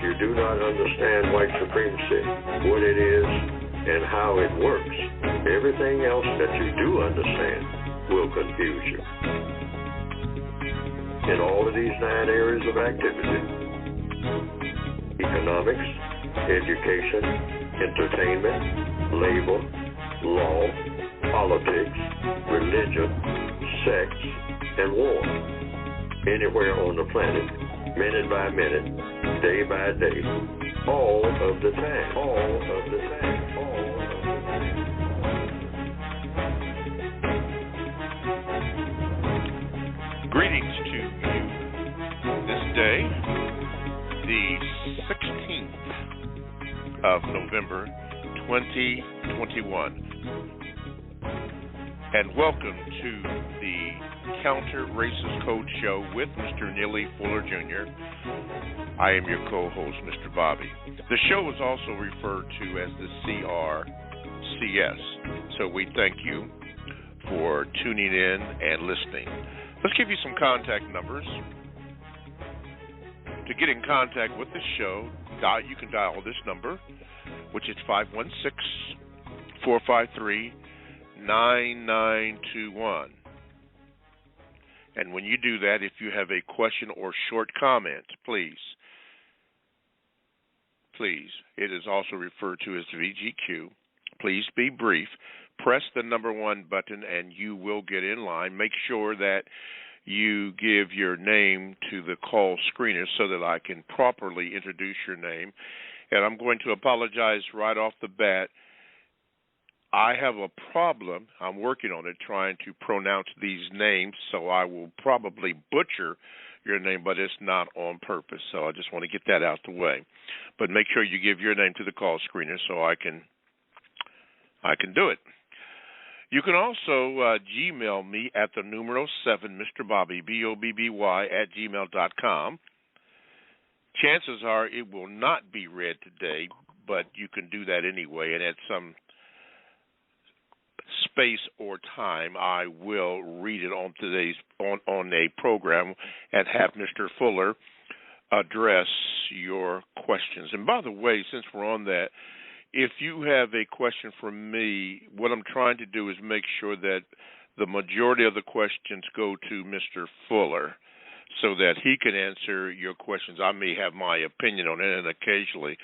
you do not understand white supremacy, what it is, and how it works, everything else that you do understand will confuse you. In all of these 9 areas of activity, economics, education, entertainment, labor, law, politics, religion, sex, and war. Anywhere on the planet, minute by minute, day by day, all of the time, all of the time, all of the time. Greetings to you this day, the 16th of November, 2021. And welcome to the Counter Racist Code Show with Mr. Neely Fuller Jr. I am your co-host, Mr. Bobby. The show is also referred to as the CRCS, so we thank you for tuning in and listening. Let's give you some contact numbers. To get in contact with the show, you can dial this number, which is 516-453-9921. And when you do that, if you have a question or short comment, please, it is also referred to as VGQ. Please be brief. Press the number 1 button and you will get in line. Make sure that you give your name to the call screener so that I can properly introduce your name. And I'm going to apologize right off the bat. I have a problem, I'm working on it, trying to pronounce these names, so I will probably butcher your name, but it's not on purpose. So I just want to get that out the way. But make sure you give your name to the call screener so I can do it. You can also Gmail me at the numero 7, Mr. Bobby, BOBBY, @gmail.com. Chances are it will not be read today, but you can do that anyway, and at some space or time, I will read it on on a program and have Mr. Fuller address your questions. And by the way, since we're on that, if you have a question for me, what I'm trying to do is make sure that the majority of the questions go to Mr. Fuller so that he can answer your questions. I may have my opinion on it, and occasionally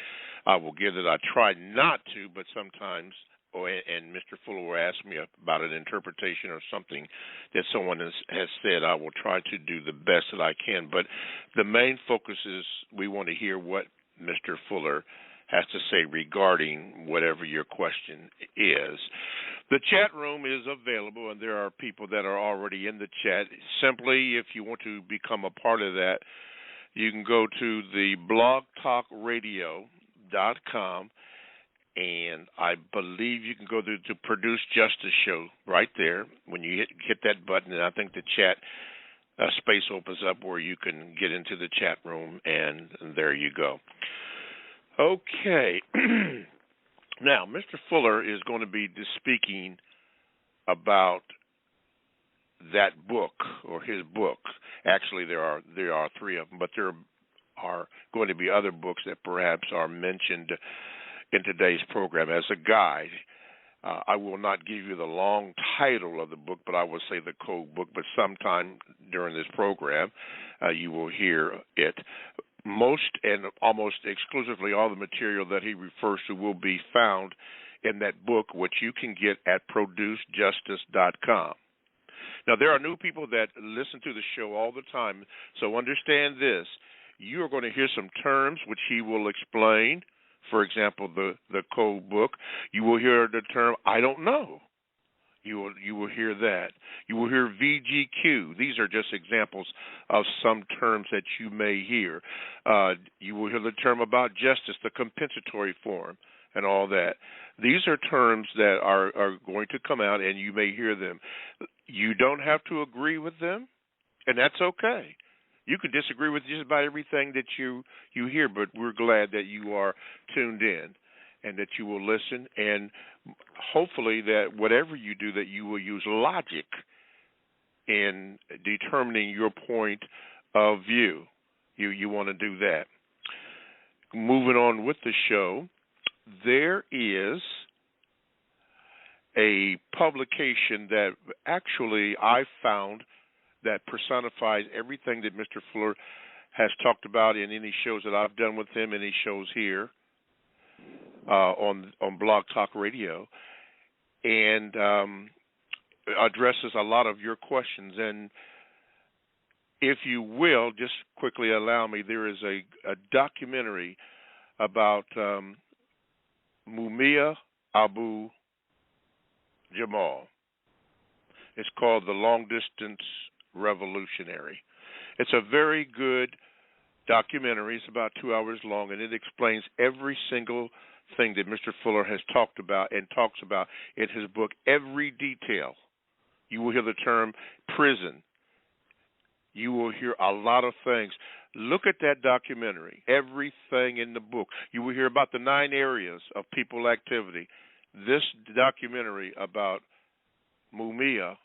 I will give it. I try not to, but sometimes, and Mr. Fuller will ask me about an interpretation or something that someone has said, I will try to do the best that I can. But the main focus is we want to hear what Mr. Fuller has to say regarding whatever your question is. The chat room is available, and there are people that are already in the chat. Simply, if you want to become a part of that, you can go to the blogtalkradio.com, and I believe you can go to the Produce Justice show right there. When you hit that button, and I think the chat space opens up where you can get into the chat room, and there you go. Okay. Now, Mr. Fuller is going to be speaking about that book or his book. Actually, there are 3 of them, but there are going to be other books that perhaps are mentioned in today's program as a guide. I will not give you the long title of the book, but I will say the code book. But sometime during this program, you will hear it. Most and almost exclusively all the material that he refers to will be found in that book, which you can get at producejustice.com. Now, there are new people that listen to the show all the time, so understand this. You are going to hear some terms which he will explain. For example, the code book. You will hear the term, I don't know. You will hear that. You will hear VGQ. These are just examples of some terms that you may hear. You will hear the term about justice, the compensatory form, and all that. These are terms that are going to come out, and you may hear them. You don't have to agree with them, and that's okay. You can disagree with just about everything that you hear, but we're glad that you are tuned in and that you will listen, and hopefully that whatever you do, that you will use logic in determining your point of view. You want to do that. moving on with the show, there is a publication that actually I found that personifies everything that Mr. Fuller has talked about in any shows that I've done with him, any shows here on Blog Talk Radio, and addresses a lot of your questions. And if you will, just quickly allow me, there is a documentary about Mumia Abu Jamal. It's called The Long Distance Revolutionary. It's a very good documentary. It's about 2 hours long, and it explains every single thing that Mr. Fuller has talked about and talks about in his book, every detail. You will hear the term prison. You will hear a lot of things. Look at that documentary, everything in the book. You will hear about the 9 areas of people activity. This documentary about Mumia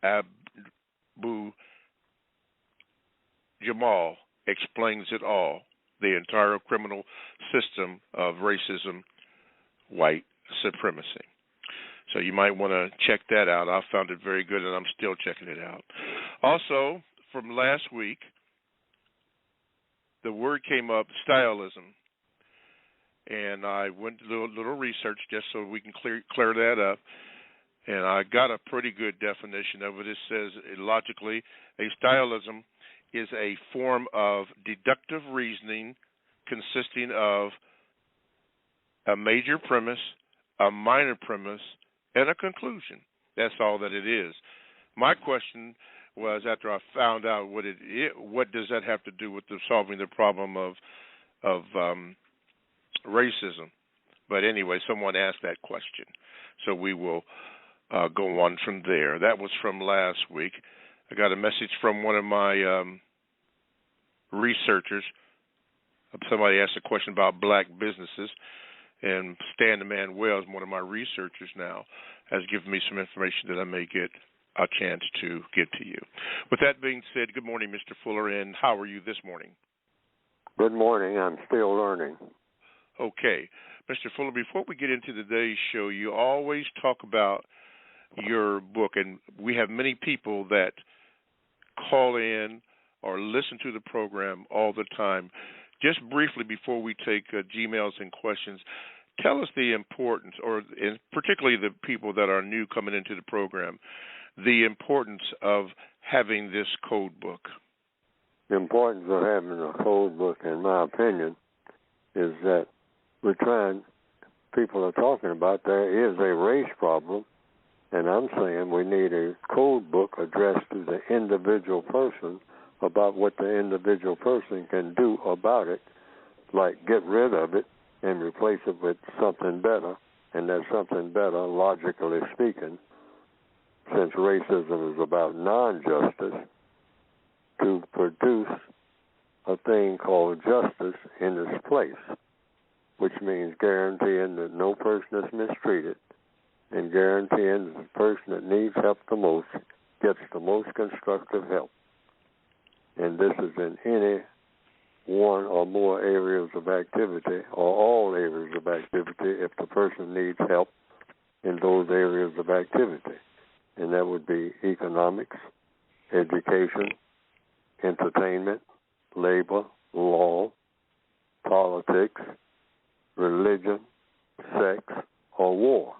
Abu Jamal explains it all, the entire criminal system of racism, white supremacy. So you might want to check that out. I found it very good, and I'm still checking it out. Also, from last week, the word came up, stylism. And I went to do a little research just so we can clear that up. And I got a pretty good definition of it. It says, logically, a stylism is a form of deductive reasoning consisting of a major premise, a minor premise, and a conclusion. That's all that it is. My question was, after I found out what does that have to do with solving the problem of racism? But anyway, someone asked that question, so we will go on from there. That was from last week. I got a message from one of my researchers. Somebody asked a question about black businesses, and Stan the Man Wells, one of my researchers now, has given me some information that I may get a chance to get to you. With that being said, good morning, Mr. Fuller, and how are you this morning? Good morning. I'm still learning. Okay. Mr. Fuller, before we get into today's show, you always talk about your book, and we have many people that call in or listen to the program all the time. Just briefly, before we take Gmails and questions, tell us the importance, and particularly the people that are new coming into the program, the importance of having this code book. The importance of having a code book, in my opinion, is that people are talking about there is a race problem, and I'm saying we need a code book addressed to the individual person about what the individual person can do about it, like get rid of it and replace it with something better, and that something better, logically speaking, since racism is about non-justice, to produce a thing called justice in its place, which means guaranteeing that no person is mistreated and guaranteeing that the person that needs help the most gets the most constructive help. And this is in any one or more areas of activity, or all areas of activity, if the person needs help in those areas of activity. And that would be economics, education, entertainment, labor, law, politics, religion, sex, or war.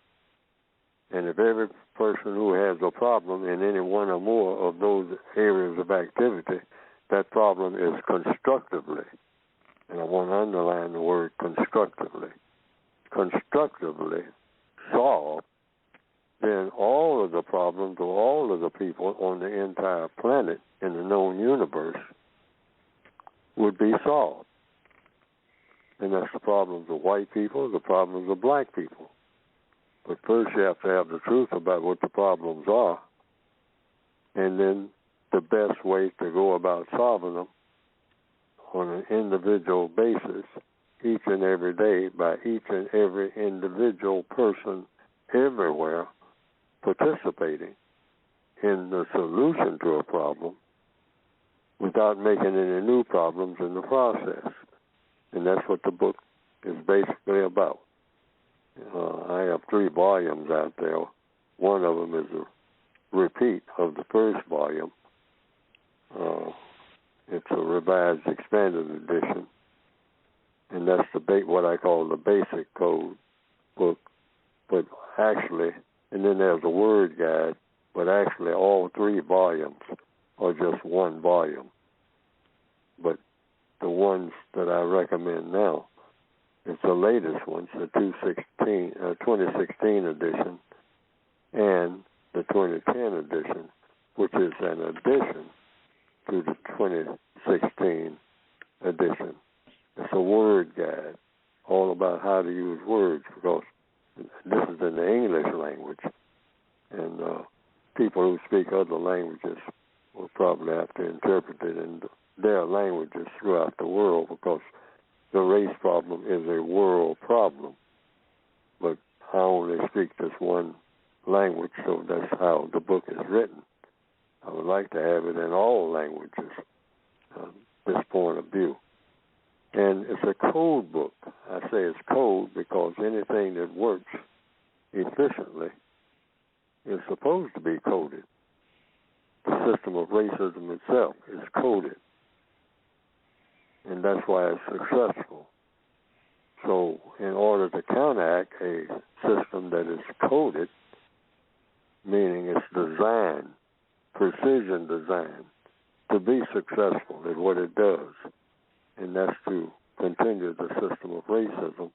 And if every person who has a problem in any one or more of those areas of activity, that problem is constructively, and I want to underline the word constructively solved, then all of the problems of all of the people on the entire planet in the known universe would be solved. And that's the problems of white people, the problems of black people. But first you have to have the truth about what the problems are, and then the best way to go about solving them on an individual basis, each and every day, by each and every individual person everywhere participating in the solution to a problem without making any new problems in the process. And that's what the book is basically about. I have 3 volumes out there. One of them is a repeat of the first volume. It's a revised, expanded edition. And that's what I call the basic code book. But actually, and then there's a word guide, but actually all 3 volumes are just one volume. But the ones that I recommend now, it's the latest ones, the 2016 edition and the 2010 edition, which is an addition to the 2016 edition. It's a word guide, all about how to use words, because this is in the English language, and people who speak other languages will probably have to interpret it in their languages throughout the world, because the race problem is a world problem. But I only speak this one language, so that's how the book is written. I would like to have it in all languages, this point of view. And it's a code book. I say it's code because anything that works efficiently is supposed to be coded. The system of racism itself is coded, and that's why it's successful. So in order to counteract a system that is coded, meaning it's designed, precision designed, to be successful at what it does, and that's to continue the system of racism,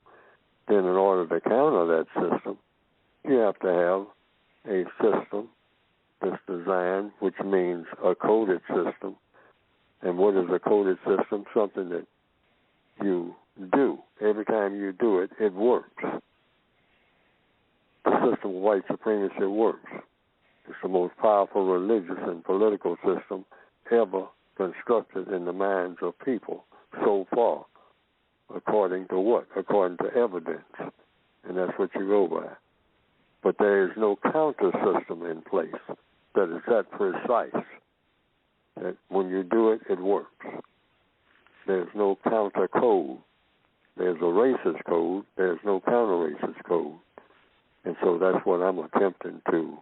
then in order to counter that system, you have to have a system that's designed, which means a coded system. And what is a coded system? Something that you do. Every time you do it, it works. The system of white supremacy works. It's the most powerful religious and political system ever constructed in the minds of people so far. According to what? According to evidence. And that's what you go by. But there is no counter system in place that is that precise. That when you do it, it works. There's no counter code. There's a racist code. There's no counter racist code. And so that's what I'm attempting to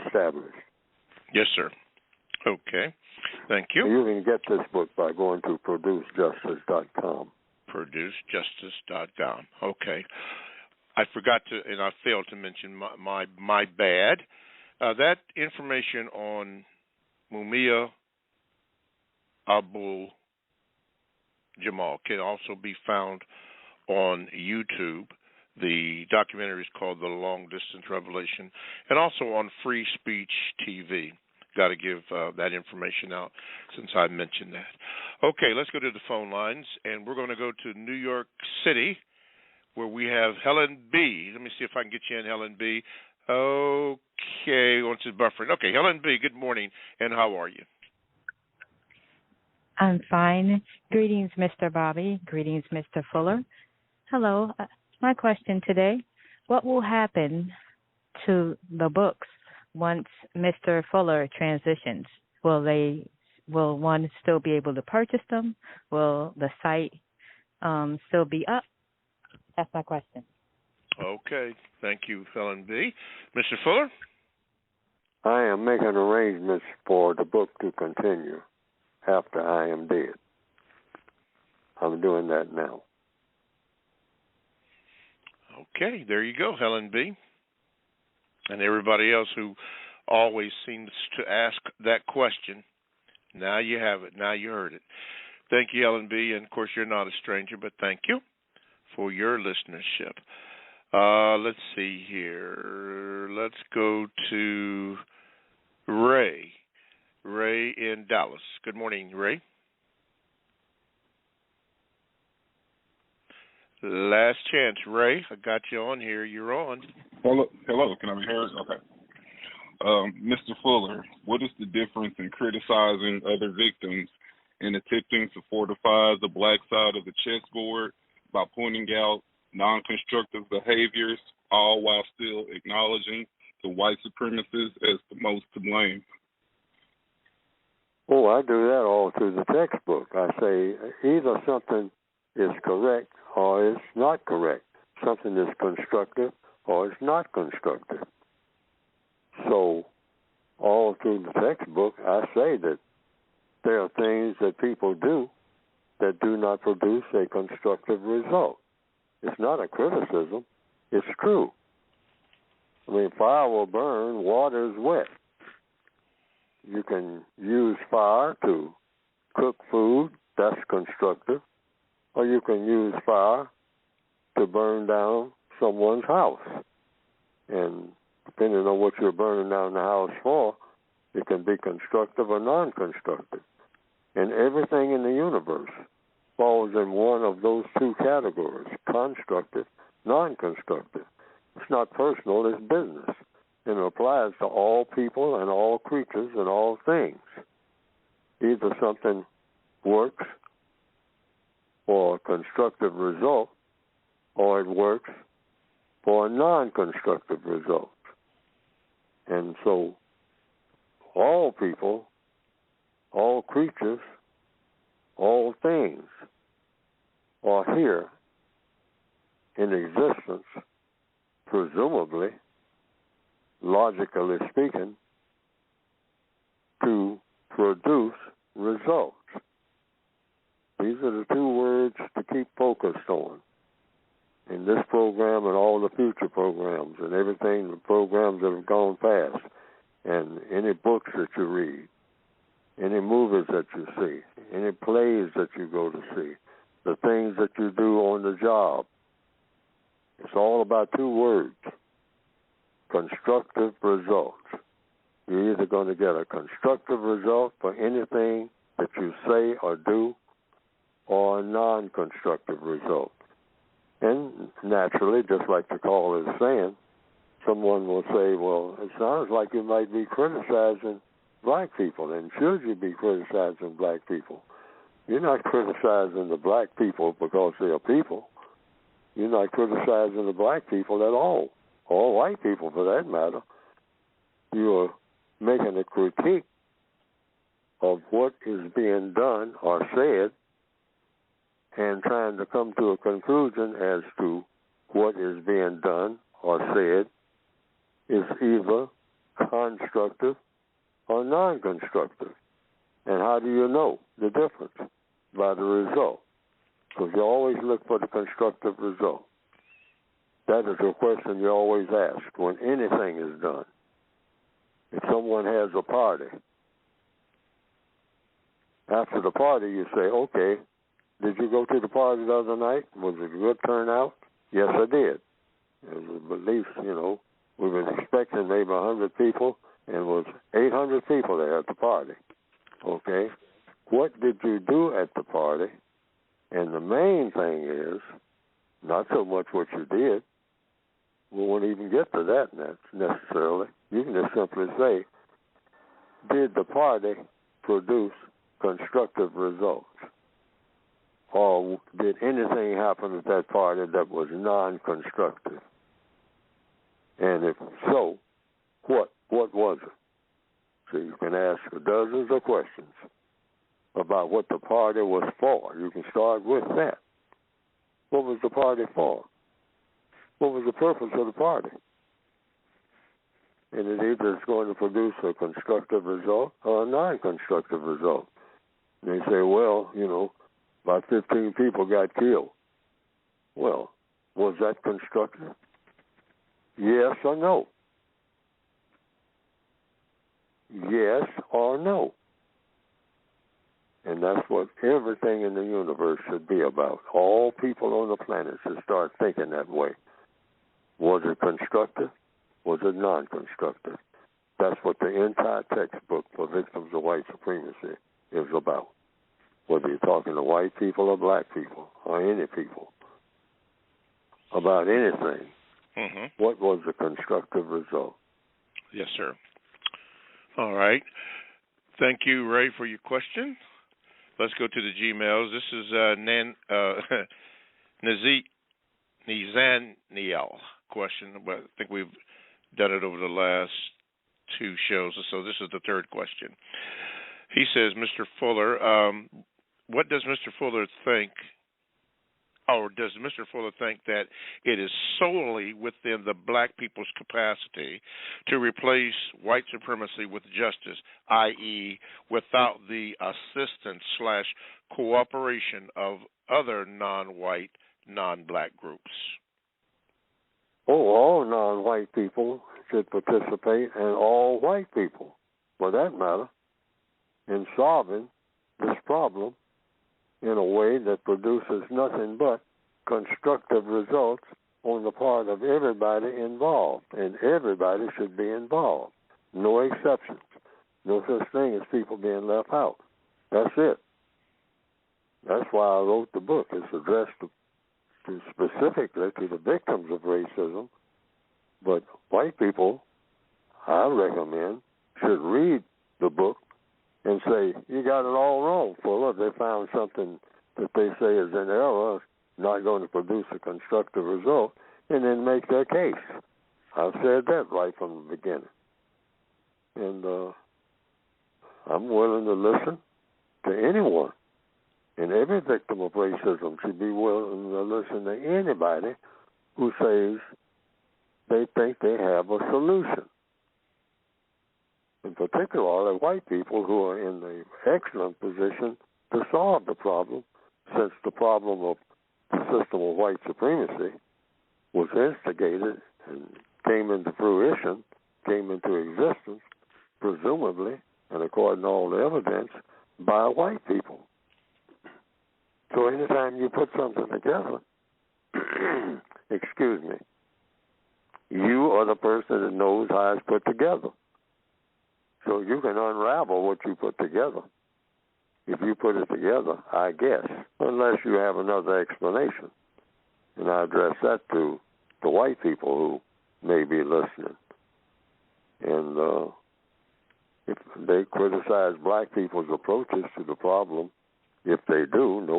establish. Yes, sir. Okay. Thank you. You can get this book by going to producejustice.com. Producejustice.com. Okay. I forgot to, and I failed to mention my bad. That information on Mumia Abu Jamal can also be found on YouTube. The documentary is called The Long Distance Revelation, and also on Free Speech TV. Got to give that information out since I mentioned that. Okay, let's go to the phone lines, and we're going to go to New York City, where we have Helen B. Let me see if I can get you in, Helen B. Okay, once it's buffering. Okay, Helen B., good morning, and how are you? I'm fine. Greetings, Mr. Bobby. Greetings, Mr. Fuller. Hello. My question today, what will happen to the books once Mr. Fuller transitions? Will one still be able to purchase them? Will the site still be up? That's my question. Okay. Thank you, Helen B. Mr. Fuller? I am making arrangements for the book to continue after I am dead. I'm doing that now. Okay, there you go, Helen B. And everybody else who always seems to ask that question. Now you have it. Now you heard it. Thank you, Helen B. And, of course, you're not a stranger, but thank you for your listenership. Let's see here. Let's go to Ray. Ray in Dallas. Good morning, Ray. Last chance, Ray. I got you on here. You're on. Hello. Can I be heard? Okay. Mr. Fuller, what is the difference in criticizing other victims and attempting to fortify the black side of the chessboard by pointing out non-constructive behaviors, all while still acknowledging the white supremacists as the most to blame? Oh, I do that all through the textbook. I say either something is correct or is not correct. Something is constructive or is not constructive. So all through the textbook, I say that there are things that people do that do not produce a constructive result. It's not a criticism. It's true. I mean, fire will burn, water is wet. You can use fire to cook food, that's constructive, or you can use fire to burn down someone's house. And depending on what you're burning down the house for, it can be constructive or non-constructive. And everything in the universe falls in one of those two categories, constructive, non-constructive. It's not personal, it's business. And it applies to all people and all creatures and all things. Either something works for a constructive result or it works for a non-constructive result. And so all people, all creatures, all things are here in existence, presumably, logically speaking, to produce results. These are the two words to keep focused on in this program and all the future programs and everything, the programs that have gone past, and any books that you read, any movies that you see, any plays that you go to see, the things that you do on the job. It's all about two words, constructive results. You're either going to get a constructive result for anything that you say or do, or a non-constructive result. And naturally, just like the caller is saying, someone will say, well, it sounds like you might be criticizing black people, and should you be criticizing black people? You're not criticizing the black people because they are people. You're not criticizing the black people at all, or white people for that matter. You're making a critique of what is being done or said and trying to come to a conclusion as to what is being done or said is either constructive or non-constructive. And how do you know the difference? By the result. Because you always look for the constructive result. That is a question you always ask when anything is done. If someone has a party, after the party you say, okay, did you go to the party the other night? Was it a good turnout? Yes, I did. It was at least, we were expecting maybe 100 people, and it was 800 people there at the party. Okay? What did you do at the party? And the main thing is not so much what you did. We won't even get to that necessarily. You can just simply say, did the party produce constructive results? Or did anything happen at that party that was non-constructive? And if so, what was it? So you can ask dozens of questions about what the party was for. You can start with that. What was the party for? What was the purpose of the party? And it either is going to produce a constructive result or a non-constructive result. And they say, well, about 15 people got killed. Well, was that constructive? Yes or no? Yes or no? And that's what everything in the universe should be about. All people on the planet should start thinking that way. Was it constructive? Was it non-constructive? That's what the entire textbook for victims of white supremacy is about. Whether you're talking to white people or black people or any people, about anything, what was the constructive result? Yes, sir. All right. Thank you, Ray, for your question. Let's go to the Gmails. This is Nizaniel question, but I think we've done it over the last two shows, so this is the third question. He says, Mr. Fuller, what does Mr. Fuller think or does Mr. Fuller think that it is solely within the black people's capacity to replace white supremacy with justice, i.e., without the assistance/cooperation of other non-white, non-black groups? Oh, all non-white people should participate, and all white people, for that matter, in solving this problem in a way that produces nothing but constructive results on the part of everybody involved, and everybody should be involved. No exceptions. No such thing as people being left out. That's it. That's why I wrote the book. It's addressed specifically to the victims of racism, but white people, I recommend, should read the book and say, you got it all wrong, Fuller. They found something that they say is in error, not going to produce a constructive result, and then make their case. I've said that right from the beginning. And I'm willing to listen to anyone. And every victim of racism should be willing to listen to anybody who says they think they have a solution. In particular, white people who are in the excellent position to solve the problem, since the problem of the system of white supremacy was instigated and came into fruition, came into existence, presumably, and according to all the evidence, by white people. So anytime you put something together, excuse me, you are the person that knows how it's put together. So you can unravel what you put together. If you put it together, I guess, unless you have another explanation. And I address that to the white people who may be listening. And if they criticize black people's approaches to the problem, if they do, no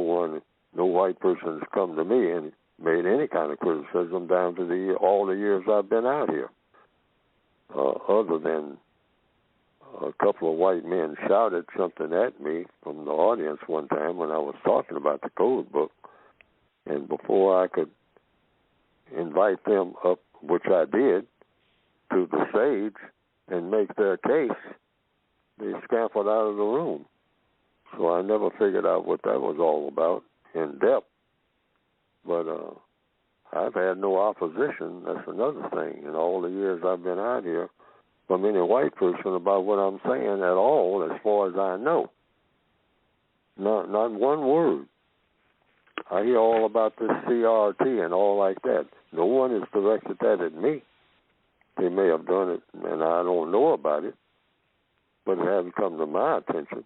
white person has come to me and made any kind of criticism down to all the years I've been out here, other than a couple of white men shouted something at me from the audience one time when I was talking about the code book. And before I could invite them up, which I did, to the stage and make their case, they scampered out of the room. So I never figured out what that was all about in depth. But I've had no opposition. That's another thing. In all the years I've been out here, from any white person about what I'm saying at all, as far as I know. Not one word. I hear all about this CRT and all like that. No one has directed that at me. They may have done it, and I don't know about it, but it hasn't come to my attention.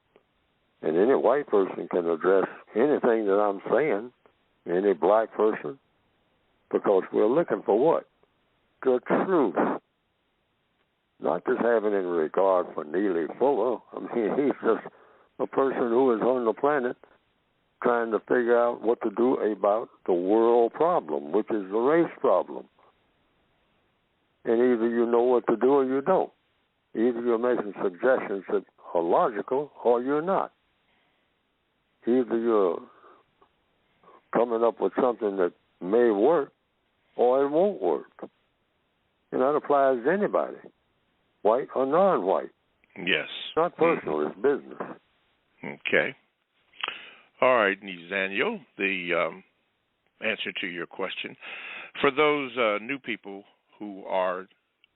And any white person can address anything that I'm saying, any black person, because we're looking for what? The truth. Not just having any regard for Neely Fuller. I mean, he's just a person who is on the planet trying to figure out what to do about the world problem, which is the race problem. And either you know what to do or you don't. Either you're making suggestions that are logical or you're not. Either you're coming up with something that may work or it won't work. And that applies to anybody, white or non-white. Yes. It's not personal, it's business. Okay. All right, Nathaniel, the answer to your question. For those new people who are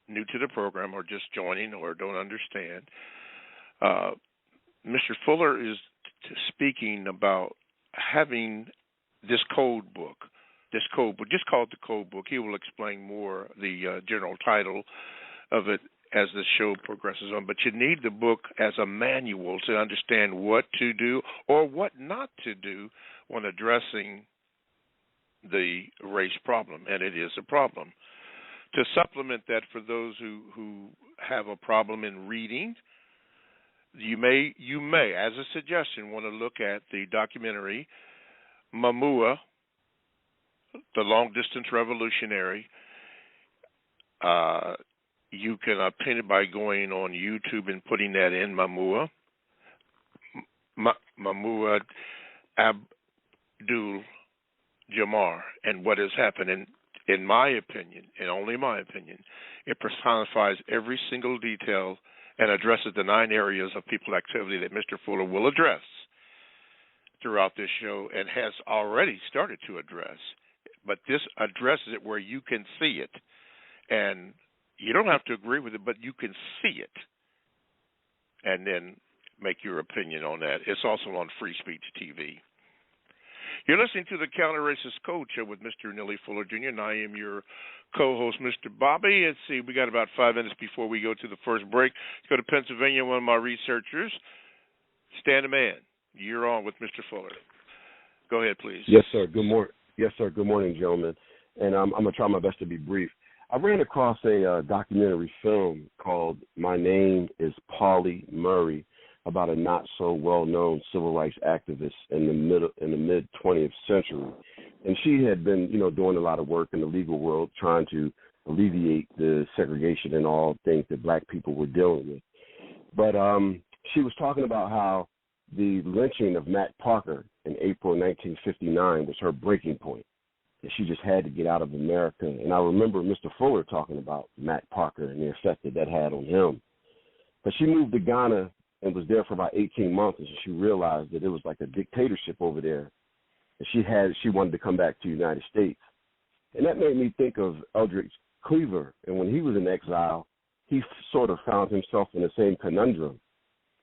new to the program or just joining or don't understand, Mr. Fuller is speaking about having this code book, just call it the code book. He will explain more the general title of it as the show progresses on. But you need the book as a manual to understand what to do or what not to do when addressing the race problem, and it is a problem. To supplement that, for those who have a problem in reading, you may, as a suggestion, want to look at the documentary Mamua, the long-distance revolutionary. You can obtain it by going on YouTube and putting that in Mamua. Mamua Abdul Jamar and what has happened. And in my opinion, and only my opinion, it personifies every single detail and addresses the 9 areas of people activity that Mr. Fuller will address throughout this show and has already started to address. But this addresses it where you can see it. And you don't have to agree with it, but you can see it. And then make your opinion on that. It's also on Free Speech TV. You're listening to the Counter Racist Code Show with Mr. Neely Fuller Jr., and I am your co-host, Mr. Bobby. Let's see, we got about 5 minutes before we go to the first break. Let's go to Pennsylvania. One of my researchers, Stan the Man. You're on with Mr. Fuller. Go ahead, please. Yes, sir. Good morning. Yes, sir. Good morning, gentlemen. And I'm going to try my best to be brief. I ran across a documentary film called My Name is Pauli Murray about a not so well known civil rights activist in the mid 20th century. And she had been, doing a lot of work in the legal world trying to alleviate the segregation and all things that black people were dealing with. But she was talking about how the lynching of Matt Parker in April 1959 was her breaking point. That she just had to get out of America. And I remember Mr. Fuller talking about Matt Parker and the effect that had on him. But she moved to Ghana and was there for about 18 months, and she realized that it was like a dictatorship over there. And she wanted to come back to the United States. And that made me think of Eldridge Cleaver. And when he was in exile, he sort of found himself in the same conundrum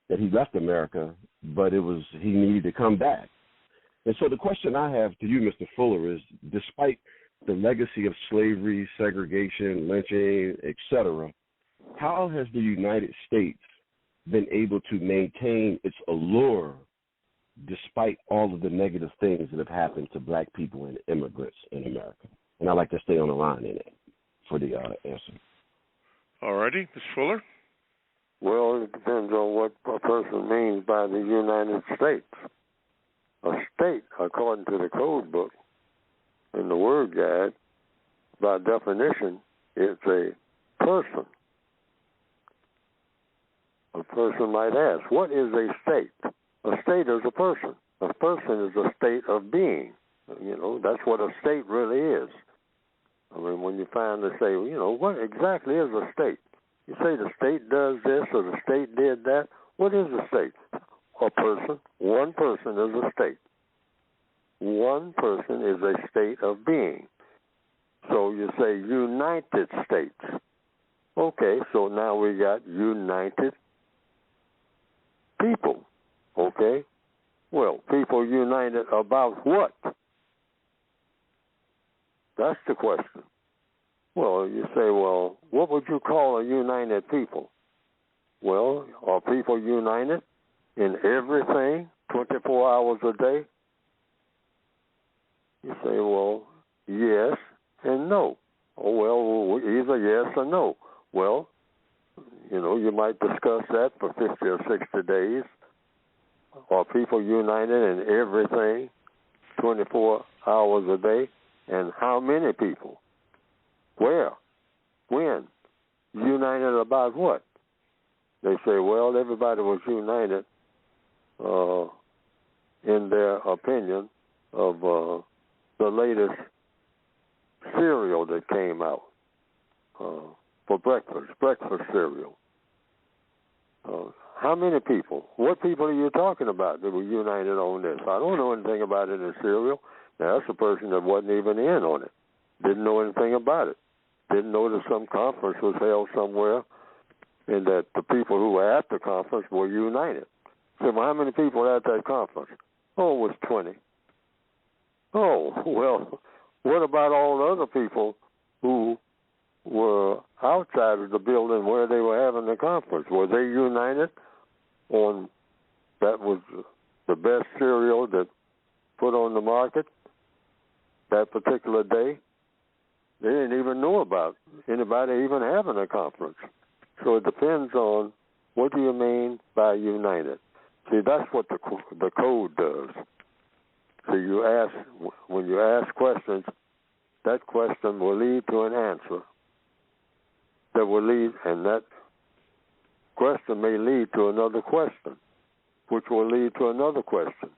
that he left America, but he needed to come back. And so the question I have to you, Mr. Fuller, is despite the legacy of slavery, segregation, lynching, etc., how has the United States been able to maintain its allure despite all of the negative things that have happened to black people and immigrants in America? And I'd like to stay on the line in it for the answer. All righty. Ms. Fuller? Well, it depends on what a person means by the United States. A state, according to the code book and the word guide, by definition, it's a person. A person might ask, what is a state? A state is a person. A person is a state of being. That's what a state really is. I mean, when you finally say, what exactly is a state? You say the state does this or the state did that. What is a state? A person. One person is a state. One person is a state of being. So you say United States. Okay, so now we got united people. Okay? Well, people united about what? That's the question. Well, you say, what would you call a united people? Well, are people united in everything 24 hours a day? You say, yes and no. Oh, either yes or no. Well, you might discuss that for 50 or 60 days. Are people united in everything 24 hours a day? And how many people? Where? When? United about what? They say, everybody was united in their opinion of the latest cereal that came out for breakfast cereal. How many people? What people are you talking about that were united on this? I don't know anything about it in cereal. Now, that's a person that wasn't even in on it. Didn't know anything about it. Didn't know that some conference was held somewhere and that the people who were at the conference were united. So how many people were at that conference? Oh, it was 20. Oh, well, what about all the other people who were outside of the building where they were having the conference? Were they united on that was the best cereal that put on the market that particular day? They didn't even know about anybody even having a conference. So it depends on what do you mean by united. See, that's what the code does. So when you ask questions, that question will lead to an answer. And that question may lead to another question, which will lead to another question,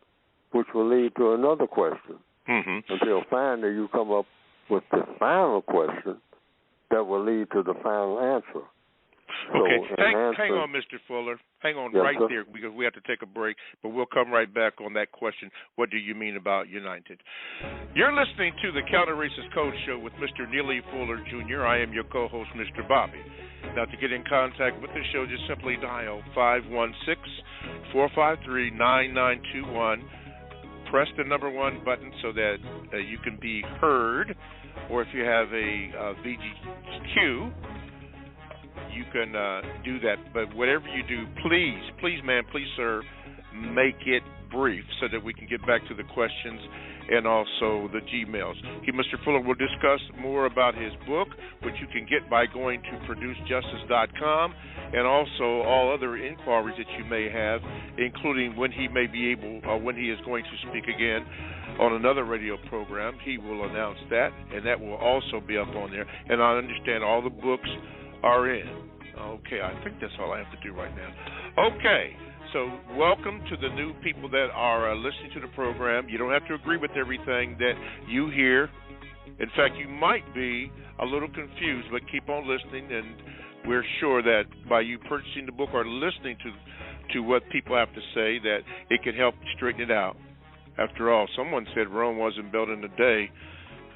which will lead to another question. until finally you come up with the final question that will lead to the final answer. Okay, hang on, Mr. Fuller. Hang on sir. there, because we have to take a break, but we'll come right back on that question. What do you mean about united? You're listening to the Counter Racist Code Show with Mr. Neely Fuller, Jr. I am your co-host, Mr. Bobby. Now, to get in contact with the show, just simply dial 516-453-9921. Press the number 1 button so that you can be heard, or if you have a VGQ, you can do that. But whatever you do, please, ma'am, please, sir, make it brief so that we can get back to the questions and also the Gmails. Mr. Fuller will discuss more about his book, which you can get by going to producejustice.com, and also all other inquiries that you may have, including when he may be able, or when he is going to speak again on another radio program. He will announce that, and that will also be up on there. And I understand all the books are in. Okay, I think that's all I have to do right now. Okay, so welcome to the new people that are listening to the program. You don't have to agree with everything that you hear. In fact, you might be a little confused, but keep on listening, and we're sure that by you purchasing the book or listening to what people have to say, that it can help straighten it out. After all, someone said Rome wasn't built in a day.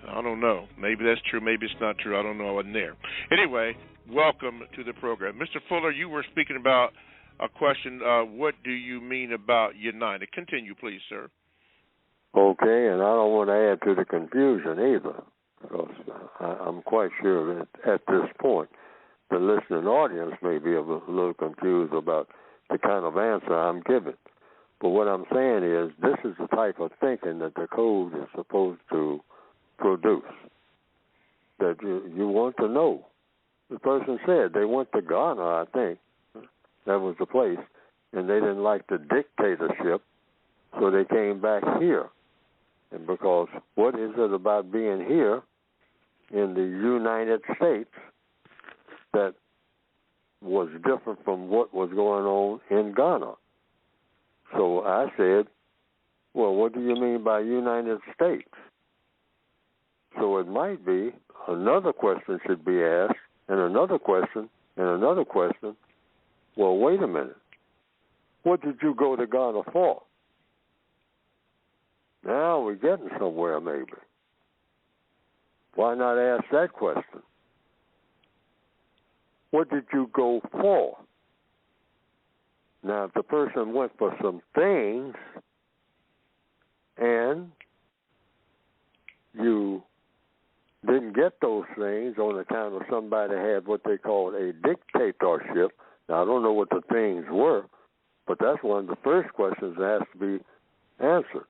I don't know. Maybe that's true. Maybe it's not true. I don't know. I wasn't there. Anyway, welcome to the program. Mr. Fuller, you were speaking about a question. What do you mean about united? Continue, please, sir. Okay, and I don't want to add to the confusion either, because I'm quite sure that at this point the listening audience may be a little confused about the kind of answer I'm giving. But what I'm saying is this is the type of thinking that the code is supposed to produce, that you want to know. The person said they went to Ghana, I think. That was the place. And they didn't like the dictatorship, so they came back here. And because what is it about being here in the United States that was different from what was going on in Ghana? So I said, well, what do you mean by United States? So it might be another question should be asked, and another question, and another question. Well, wait a minute. What did you go to Ghana for? Now we're getting somewhere, maybe. Why not ask that question? What did you go for? Now, if the person went for some things and you didn't get those things on account of somebody had what they called a dictatorship. Now, I don't know what the things were, but that's one of the first questions that has to be answered.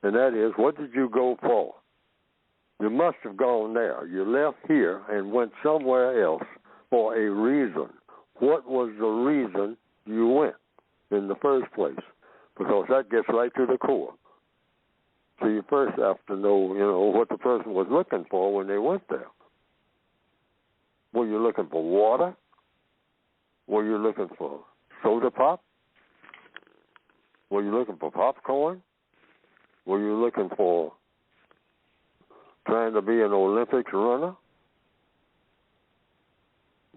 And that is, what did you go for? You must have gone there. You left here and went somewhere else for a reason. What was the reason you went in the first place? Because that gets right to the core. So you first have to know, what the person was looking for when they went there. Were you looking for water? Were you looking for soda pop? Were you looking for popcorn? Were you looking for trying to be an Olympics runner?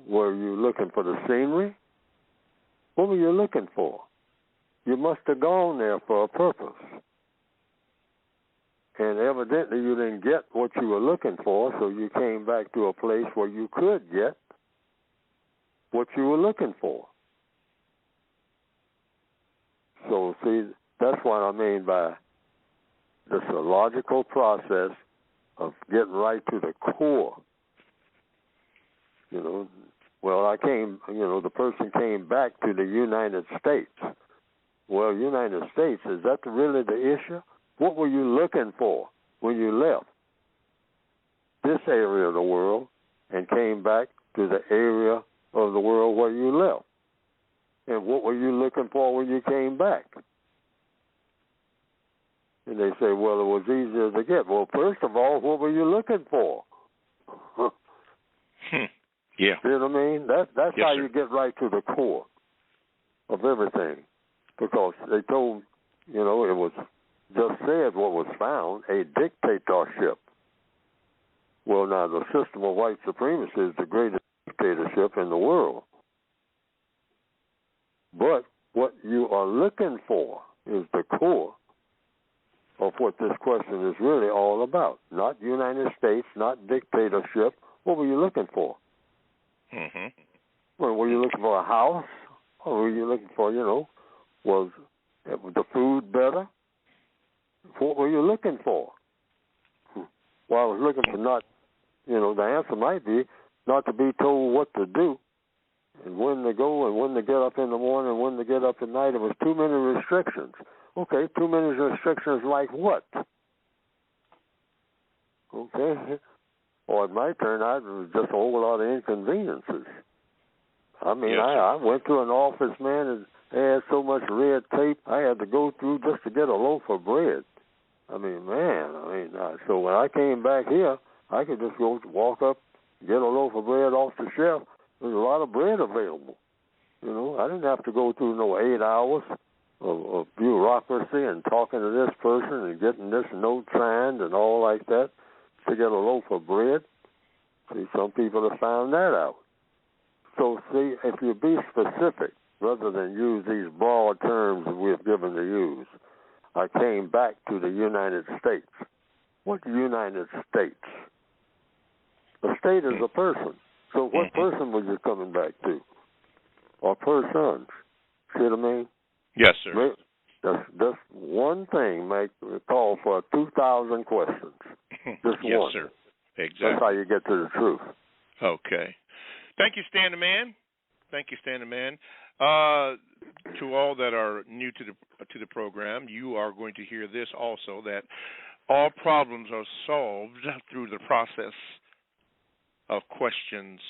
Were you looking for the scenery? What were you looking for? You must have gone there for a purpose. And evidently you didn't get what you were looking for, so you came back to a place where you could get what you were looking for. So, see, that's what I mean by this logical process of getting right to the core. The person came back to the United States. Well, United States, is that really the issue? What were you looking for when you left this area of the world and came back to the area of the world where you left? And what were you looking for when you came back? And they say, well, it was easier to get. Well, first of all, what were you looking for? Yeah. You know what I mean? That's yes, how sir. you get right to the core of everything. Because they told, it was just said what was found, a dictatorship. Well, now, the system of white supremacy is the greatest dictatorship in the world. But what you are looking for is the core of what this question is really all about. Not United States, not dictatorship. What were you looking for? Mm-hmm. Well, were you looking for a house? Or were you looking for, was the food better? What were you looking for? Well, I was looking for not, the answer might be not to be told what to do and when to go and when to get up in the morning and when to get up at night. It was too many restrictions. Okay, too many restrictions like what? Okay. Or it might turn out it was just a whole lot of inconveniences. I mean, yes, I went to an office, man, and they had so much red tape I had to go through just to get a loaf of bread. I mean, man, so when I came back here, I could just go walk up, get a loaf of bread off the shelf. There's a lot of bread available. I didn't have to go through no 8 hours of bureaucracy and talking to this person and getting this note signed and all like that to get a loaf of bread. See, some people have found that out. So, see, if you be specific, rather than use these broad terms that we've given to use, I came back to the United States. What United States? A state is a person. So what person were you coming back to? Or persons? See what I mean? Yes, sir. That's one thing make call for 2,000 questions. Just yes, one. Sir. Exactly. That's how you get to the truth. Okay. Thank you, Stan the Man. Thank you, Stan the Man. To all that are new to the program, you are going to hear this also, that all problems are solved through the process of questions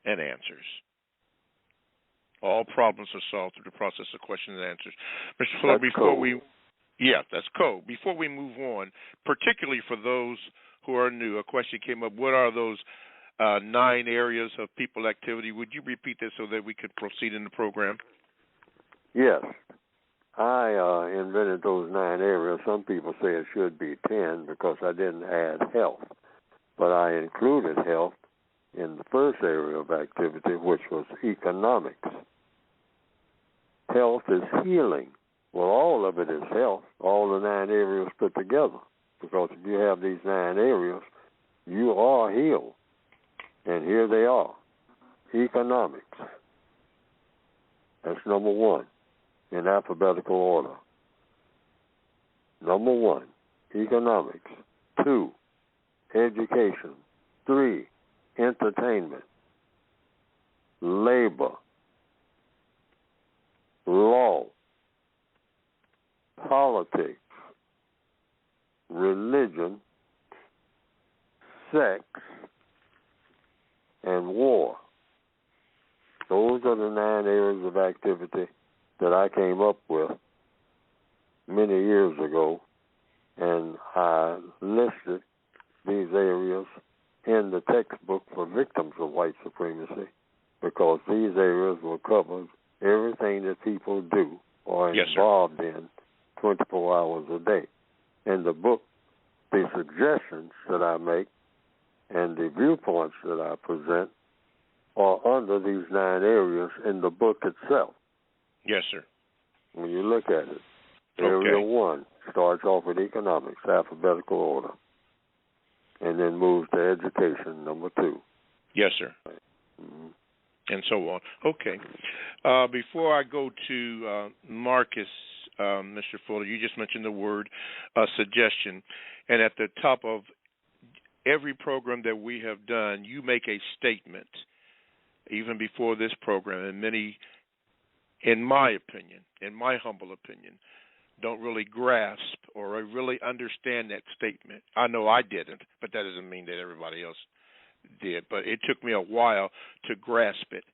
and answers. All problems are solved through the process of questions and answers. Mr. Fuller, that's code. Before we move on, particularly for those who are new, a question came up. What are those 9 areas of people activity? Would you repeat that so that we could proceed in the program? Yes. I invented those 9 areas. Some people say it should be 10 because I didn't add health. But I included health in the first area of activity, which was economics. Health is healing. Well, all of it is health, all the 9 areas put together. Because if you have these 9 areas, you are healed. And here they are. Economics. That's number 1 in alphabetical order. Number 1, economics. 2, education. 3, entertainment. Labor. Law. Politics. Religion. Sex. And war. Those are the 9 areas of activity that I came up with many years ago, and I listed these areas in the textbook for victims of white supremacy because these areas will cover everything that people do or are involved in 24 hours a day. In the book, the suggestions that I make and the viewpoints that I present are under these 9 areas in the book itself. Yes, sir. When you look at it, Area 1 starts off with economics, alphabetical order, and then moves to education, number 2. Yes, sir. Mm-hmm. And so on. Okay. Before I go to Marcus, Mr. Fuller, you just mentioned the word suggestion, and at the top of every program that we have done, you make a statement, even before this program, and many, in my opinion, in my humble opinion, don't really grasp or really understand that statement. I know I didn't, but that doesn't mean that everybody else did. But it took me a while to grasp it.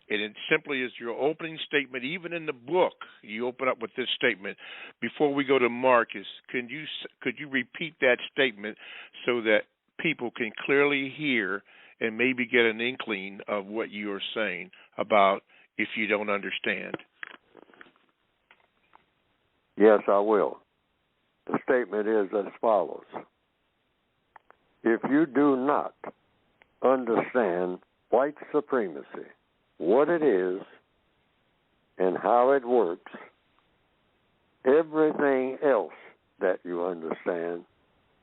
And it simply is your opening statement. Even in the book, you open up with this statement. Before we go to Marcus, could you repeat that statement so that people can clearly hear and maybe get an inkling of what you are saying about if you don't understand? Yes, I will. statement is as follows. If you do not understand white supremacy, what it is and how it works, everything else that you understand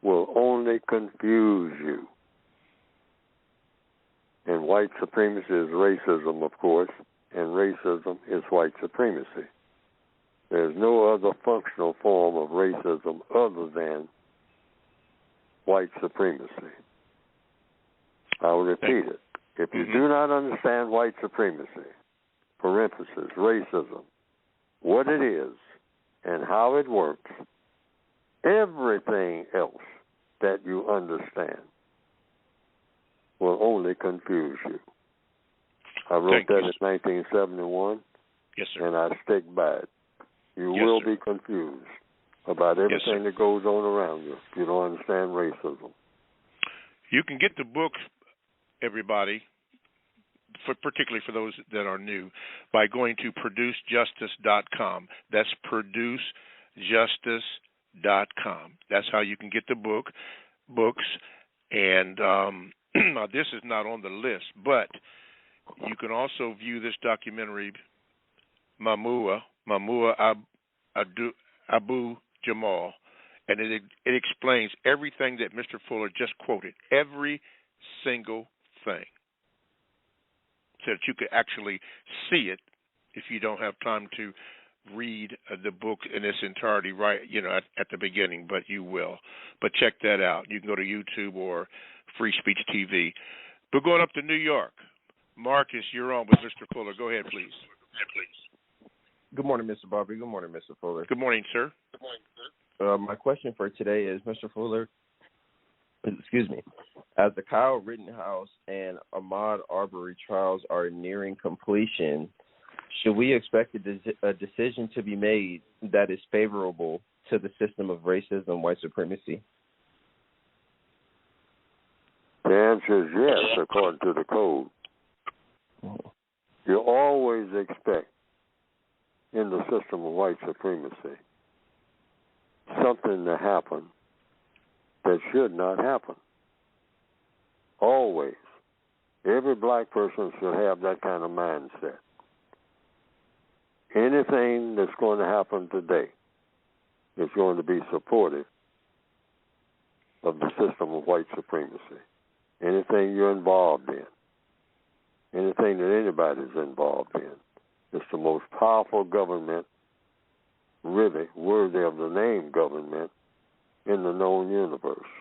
will only confuse you. And white supremacy is racism, of course, and racism is white supremacy. There's no other functional form of racism other than white supremacy. I'll repeat it. If you do not understand white supremacy, parenthesis, racism, what it is and how it works, everything else that you understand will only confuse you. I wrote that in 1971, yes, sir. and I stick by it. You yes, will sir. be confused about everything that goes on around you if you don't understand racism. You can get the book, everybody, particularly for those that are new, by going to producejustice.com. That's producejustice.com. That's how you can get the books. And now this is not on the list, but you can also view this documentary, Mamua Abu Jamal, and it explains everything that Mr. Fuller just quoted, every single thing, so that you could actually see it if you don't have time to read the book in its entirety at the beginning, but you will. But check that out. You can go to YouTube or Free Speech TV. But going up to New York, Marcus, you're on with Mr. Fuller. Go ahead, please. Good morning, Mr. Barbie. Good morning, Mr. Fuller. Good morning, sir. Good morning, sir. My question for today is, Mr. Fuller, as the Kyle Rittenhouse and Ahmaud Arbery trials are nearing completion, should we expect a decision to be made that is favorable to the system of racism and white supremacy? The answer is yes, according to the code. You always expect in the system of white supremacy something to happen that should not happen. Always. Every black person should have that kind of mindset. Anything that's going to happen today is going to be supportive of the system of white supremacy. Anything you're involved in, anything that anybody's involved in, it's the most powerful government, really worthy of the name government, in the known universe.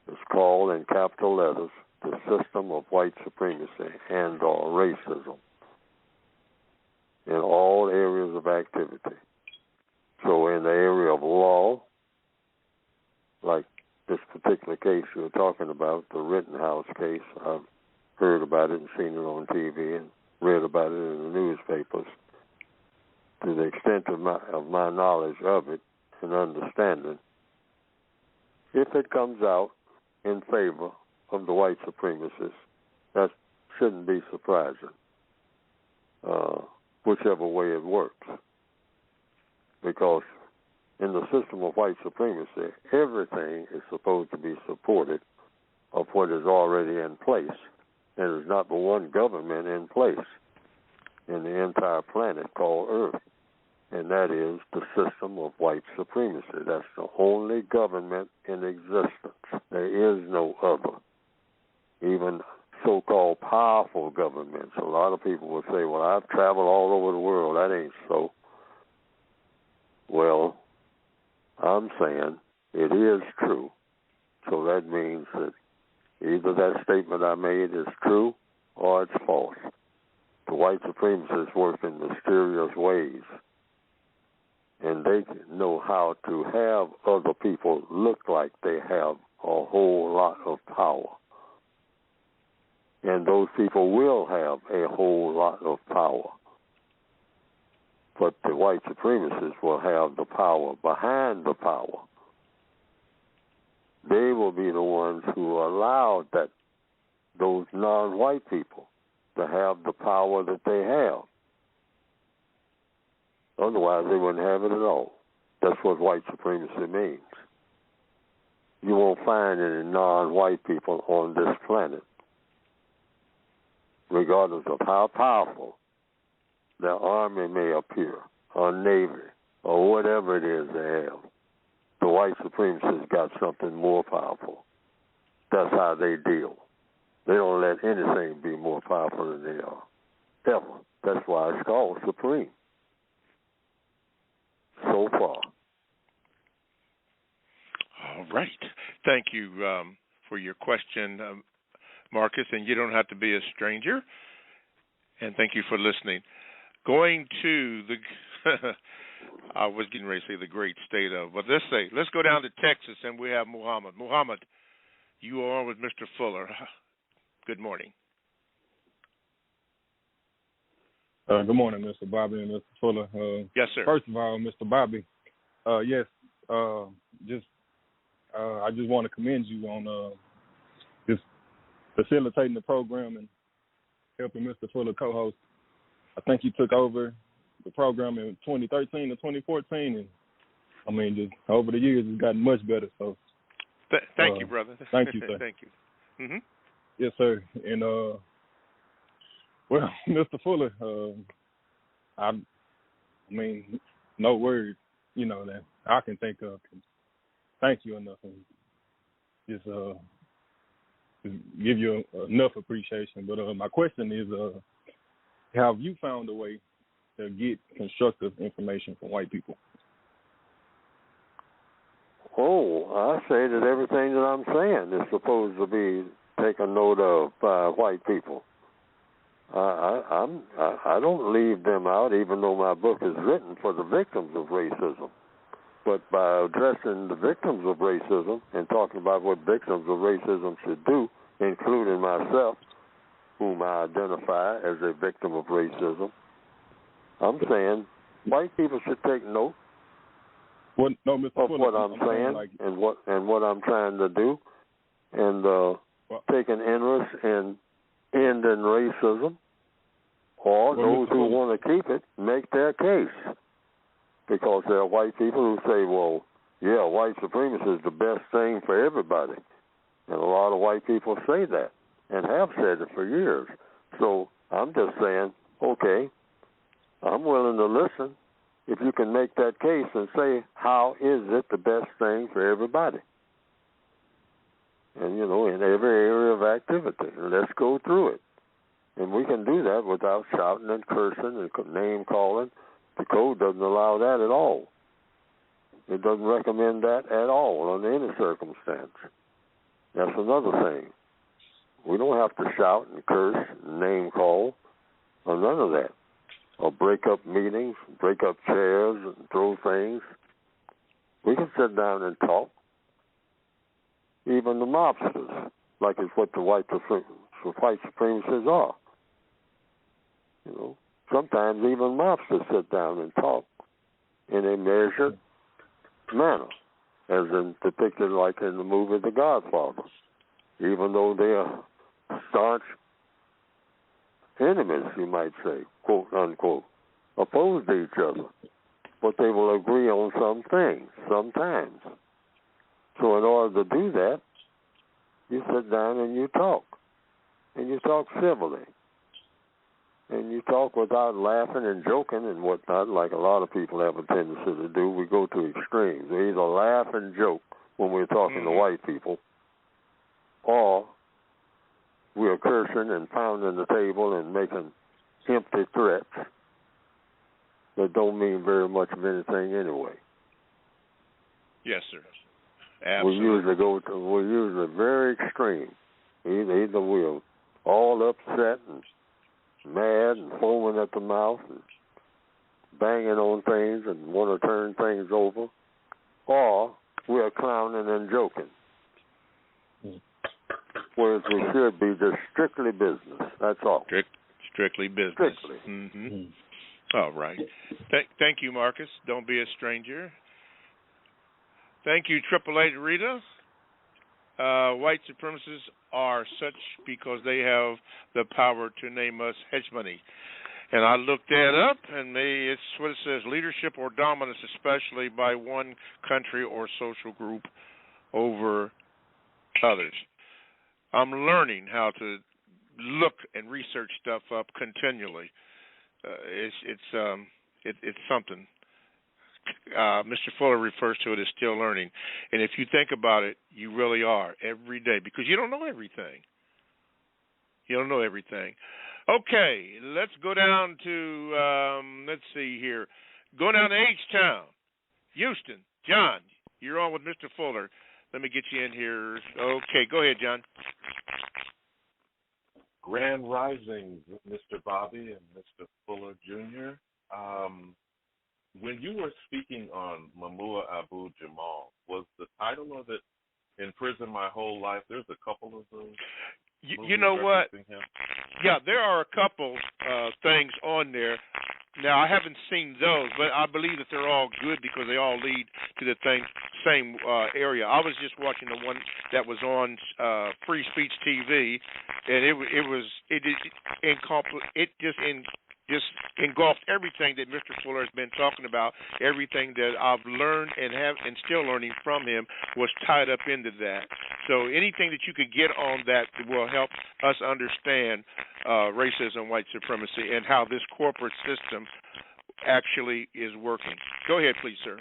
It's called, in capital letters, the system of white supremacy and or racism in all areas of activity. So in the area of law, like this particular case you're talking about, the Rittenhouse case, I've heard about it and seen it on TV and read about it in the newspapers. To the extent of my knowledge of it and understanding, if it comes out in favor of the white supremacists, that shouldn't be surprising, whichever way it works. Because in the system of white supremacy, everything is supposed to be supportive of what is already in place. There is not but one government in place in the entire planet called Earth, and that is the system of white supremacy. That's the only government in existence. There is no other. Even so-called powerful governments. A lot of people will say, well, I've traveled all over the world. That ain't so. Well, I'm saying it is true. So that means that either that statement I made is true or it's false. The white supremacists work in mysterious ways, and they know how to have other people look like they have a whole lot of power. And those people will have a whole lot of power. But the white supremacists will have the power behind the power. They will be the ones who allowed those non-white people to have the power that they have. Otherwise, they wouldn't have it at all. That's what white supremacy means. you won't find any non-white people on this planet, regardless of how powerful their army may appear, or navy, or whatever it is they have. The white supremacists got something more powerful. That's how they deal. They don't let anything be more powerful than they are, ever. That's why it's called supreme. So far. All right. Thank you for your question, Marcus, and you don't have to be a stranger. And thank you for listening. Going to the, I was getting ready to say the great state of, but let's go down to Texas, and we have Muhammad. Muhammad, you are on with Mr. Fuller. Good morning. Good morning, Mr. Bobby and Mr. Fuller. Yes, sir. First of all, Mr. Bobby, yes, I just want to commend you on just facilitating the program and helping Mr. Fuller co-host. I think you took over the program in 2013 or 2014, and I mean, just over the years, it's gotten much better. So, thank you, brother. Thank you, sir. Thank you. Mm-hmm. Yes, sir. And well, Mr. Fuller, I mean, no words, that I can think of. Thank you enough, and just give you enough appreciation. But my question is, have you found a way to get constructive information from white people? Oh, I say that everything that I'm saying is supposed to be taken note of by white people. I don't leave them out, even though my book is written for the victims of racism. But by addressing the victims of racism and talking about what victims of racism should do, including myself, whom I identify as a victim of racism, I'm saying white people should take note of what I'm saying and what I'm trying to do, and take an interest in ending racism, or those who want to keep it make their case. Because there are white people who say, well, yeah, white supremacy is the best thing for everybody. And a lot of white people say that and have said it for years. So I'm just saying, okay, I'm willing to listen if you can make that case and say, how is it the best thing for everybody? And, in every area of activity. Let's go through it. And we can do that without shouting and cursing and name-calling. The code doesn't allow that at all. It doesn't recommend that at all under any circumstance. That's another thing. We don't have to shout and curse and name-call or none of that. Or break up meetings, break up chairs and throw things. We can sit down and talk. Even the mobsters, like it's what the white supremacists are. Sometimes even mobsters sit down and talk in a measured manner, as in depicted like in the movie The Godfather. Even though they are staunch enemies, you might say, quote unquote, opposed to each other, but they will agree on some things sometimes. So in order to do that, you sit down and you talk civilly. And you talk without laughing and joking and whatnot, like a lot of people have a tendency to do. We go to extremes. We either laugh and joke when we're talking to white people, or we are cursing and pounding the table and making empty threats that don't mean very much of anything anyway. Yes, sir. Absolutely. We're usually very extreme. Either we're all upset and mad and foaming at the mouth and banging on things and want to turn things over, or we're clowning and joking. Whereas we should be just strictly business. That's all. Strictly business. Strictly. Mm-hmm. All right. Thank you, Marcus. Don't be a stranger. Thank you, AAA Rita. White supremacists are such because they have the power to name us hegemony. And I looked that up, and it's what it says, leadership or dominance, especially by one country or social group over others. I'm learning how to look and research stuff up continually. It's something. Mr. Fuller refers to it as still learning. And if you think about it, you really are every day, because you don't know everything. You don't know everything. Okay, let's go down to, let's see here. Go down to H-Town, Houston. John, you're on with Mr. Fuller. Let me get you in here. Okay, go ahead, John. Grand Rising, Mr. Bobby and Mr. Fuller Jr. When you were speaking on Mamua Abu Jamal, was the title of it In Prison My Whole Life? There's a couple of those. You know what? Yeah, there are a couple things on there. Now, I haven't seen those, but I believe that they're all good because they all lead to the same area. I was just watching the one that was on Free Speech TV, and it just engulfed everything that Mr. Fuller has been talking about. Everything that I've learned and still learning from him was tied up into that. So anything that you could get on that will help us understand racism, white supremacy, and how this corporate system actually is working. Go ahead, please, sir.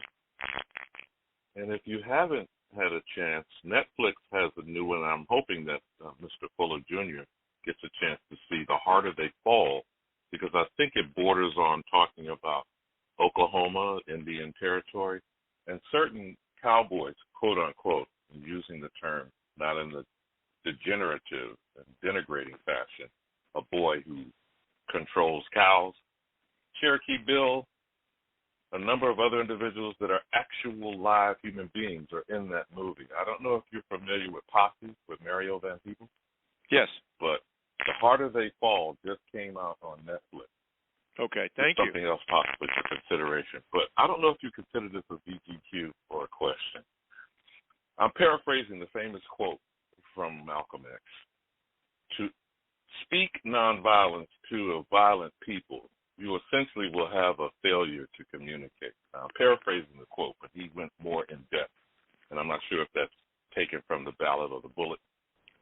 And if you haven't had a chance, Netflix has a new one. I'm hoping that Mr. Fuller Jr. gets a chance to see The Harder They Fall, because I think it borders on talking about Oklahoma, Indian Territory, and certain cowboys, quote unquote, and using the term not in the degenerative and denigrating fashion, a boy who controls cows. Cherokee Bill, a number of other individuals that are actual live human beings are in that movie. I don't know if you're familiar with Posse, with Mario Van Peebles. Yes. But The Harder They Fall just came out on Netflix. Okay, thank you. Something else possibly for consideration. But I don't know if you consider this a VGQ or a question. I'm paraphrasing the famous quote from Malcolm X. To speak nonviolence to a violent people, you essentially will have a failure to communicate. Now, I'm paraphrasing the quote, but he went more in depth. And I'm not sure if that's taken from the Ballad of the Bullet,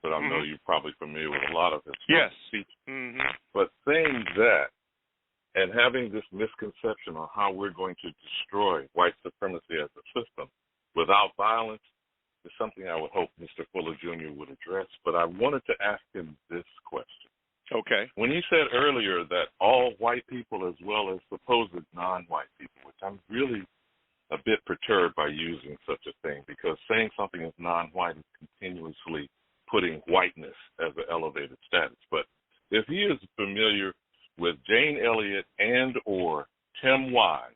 but I know you're probably familiar with a lot of his speeches. But saying that and having this misconception on how we're going to destroy white supremacy as a system without violence is something I would hope Mr. Fuller Jr. would address. But I wanted to ask him this question. Okay. When he said earlier that all white people as well as supposed non-white people, which I'm really a bit perturbed by using such a thing, because saying something is non-white is continuously putting whiteness as an elevated status. But if he is familiar with Jane Elliott and or Tim Wise,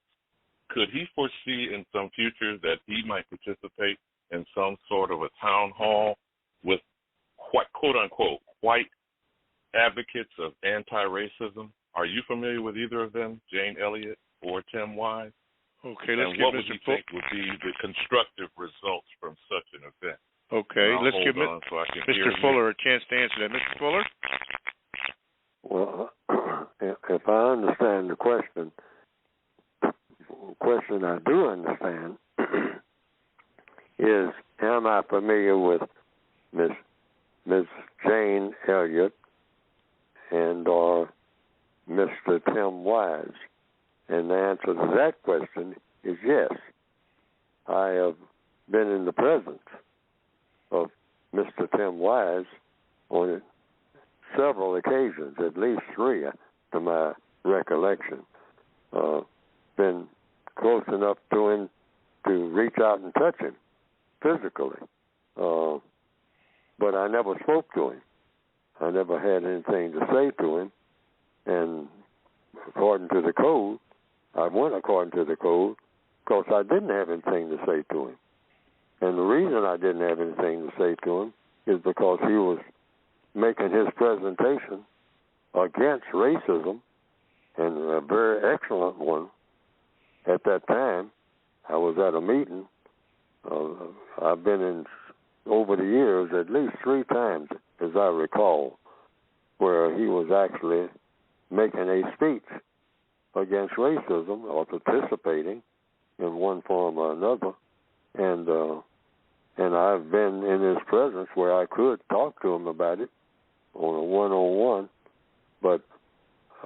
could he foresee in some future that he might participate in some sort of a town hall with quote-unquote white advocates of anti-racism? Are you familiar with either of them, Jane Elliott or Tim Wise? Okay, let's get what would you think would be the constructive results from such an event? Okay, let's give Mr. Fuller a chance to answer that. Mr. Fuller? Well, if I understand the question I do understand is, am I familiar with Miss Jane Elliott and or Mr. Tim Wise? And the answer to that question is yes. I have been in the presence of Mr. Tim Wise on several occasions, at least 3 to my recollection. Been close enough to him to reach out and touch him physically. But I never spoke to him. I never had anything to say to him. And according to the code, I went according to the code because I didn't have anything to say to him. And the reason I didn't have anything to say to him is because he was making his presentation against racism, and a very excellent one. At that time, I was at a meeting. I've been in, over the years, at least 3 times, as I recall, where he was actually making a speech against racism or participating in one form or another. And I've in his presence where I could talk to him about it on a one-on-one, but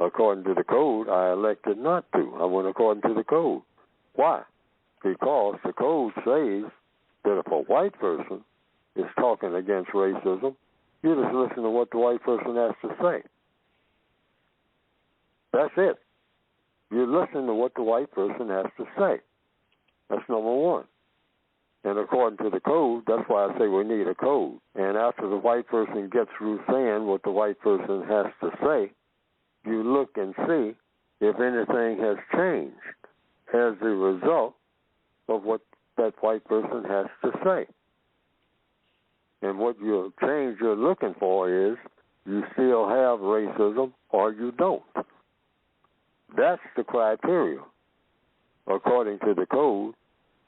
according to the code, I elected not to. I went according to the code. Why? Because the code says that if a white person is talking against racism, you just listen to what the white person has to say. That's it. You listen to what the white person has to say. That's number one. And according to the code, that's why I say we need a code. And after the white person gets through saying what the white person has to say, you look and see if anything has changed as a result of what that white person has to say. And what change you're looking for is you still have racism or you don't. That's the criteria, according to the code,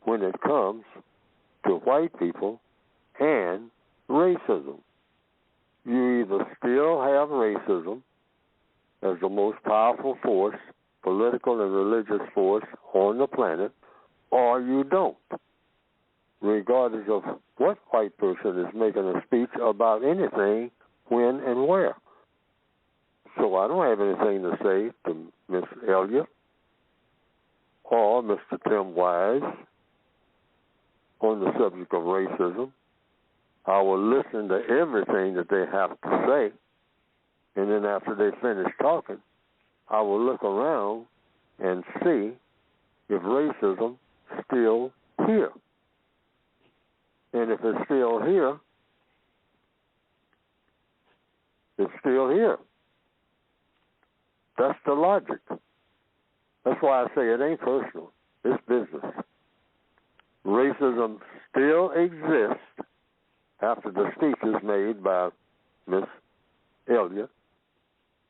when it comes to white people and racism. You either still have racism as the most powerful force, political and religious force on the planet, or you don't, regardless of what white person is making a speech about anything, when and where. So I don't have anything to say to Miss Elliott or Mr. Tim Wise on the subject of racism. I will listen to everything that they have to say, and then after they finish talking, I will look around and see if racism is still here. And if it's still here, it's still here. That's the logic. That's why I say it ain't personal. It's business. Racism still exists after the speeches made by Miss Elliott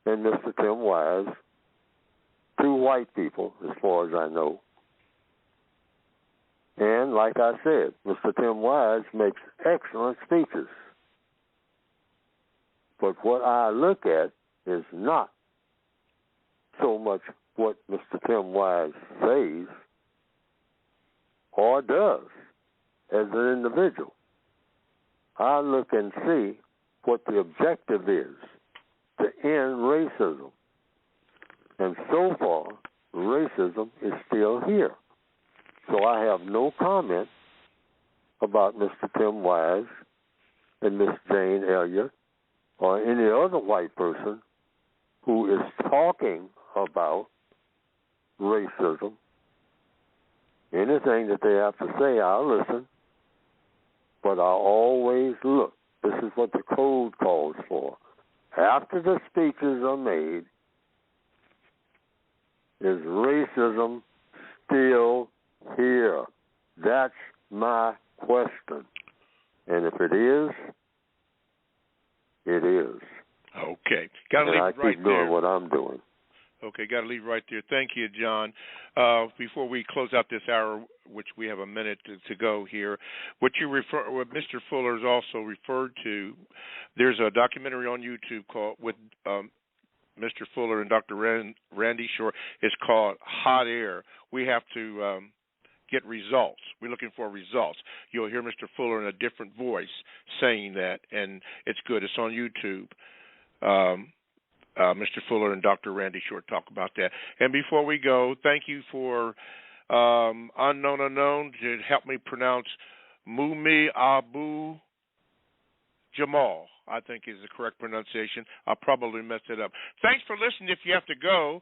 and Mr. Tim Wise, two white people, as far as I know. And like I said, Mr. Tim Wise makes excellent speeches. But what I look at is not so much what Mr. Tim Wise says or does as an individual. I look and see what the objective is to end racism. And so far, racism is still here. So I have no comment about Mr. Tim Wise and Miss Jane Elliott or any other white person who is talking about racism. Anything that they have to say, I'll listen, but I'll always look. This is what the code calls for. After the speeches are made, is racism still here? That's my question. And if it is, it is. Okay. Got to leave it right there. I keep doing what I'm doing. Okay, got to leave right there. Thank you, John. Before we close out this hour, which we have a minute to go here, what Mr. Fuller has also referred to, there's a documentary on YouTube called with Mr. Fuller and Dr. Randy Shore. It's called Hot Air. We have to get results. We're looking for results. You'll hear Mr. Fuller in a different voice saying that, and it's good. It's on YouTube. Mr. Fuller and Dr. Randy Short talk about that. And before we go, thank you for Unknown to help me pronounce Mumi Abu Jamal, I think is the correct pronunciation. I'll probably mess it up. Thanks for listening if you have to go.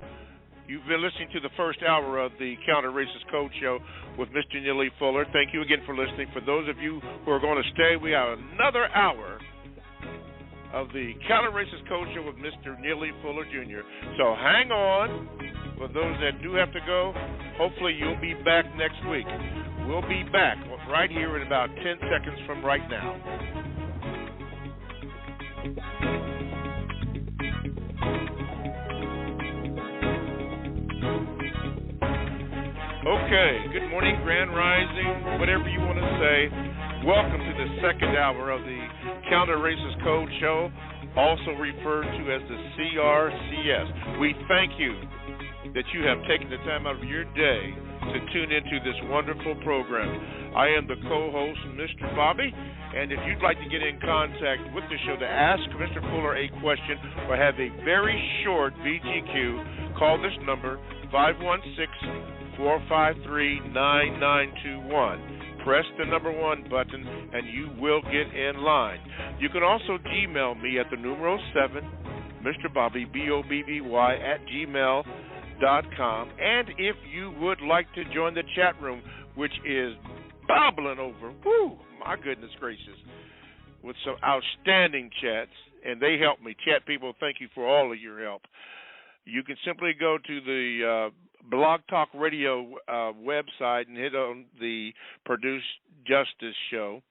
You've been listening to the first hour of the Counter Racist Code Show with Mr. Neely Fuller. Thank you again for listening. For those of you who are going to stay, we have another hour of the Counter Racist Code Show with Mr. Neely Fuller Jr. So hang on. For those that do have to go, hopefully you'll be back next week. We'll be back right here in about 10 seconds from right now. Okay, good morning, Grand Rising, whatever you want to say. Welcome to the second hour of the Counter Racist Code Show, also referred to as the CRCS. We thank you that you have taken the time out of your day to tune into this wonderful program. I am the co-host, Mr. Bobby, and if you'd like to get in contact with the show to ask Mr. Fuller a question or have a very short VGQ, call this number, 516-453-9921. Press the number 1 button, and you will get in line. You can also Gmail me at the numero 7, Mr. Bobby, BOBBY, at gmail.com. And if you would like to join the chat room, which is bubbling over, my goodness gracious, with some outstanding chats, and they help me. Chat people, thank you for all of your help. You can simply go to the Blog Talk Radio website and hit on the Produce Justice show.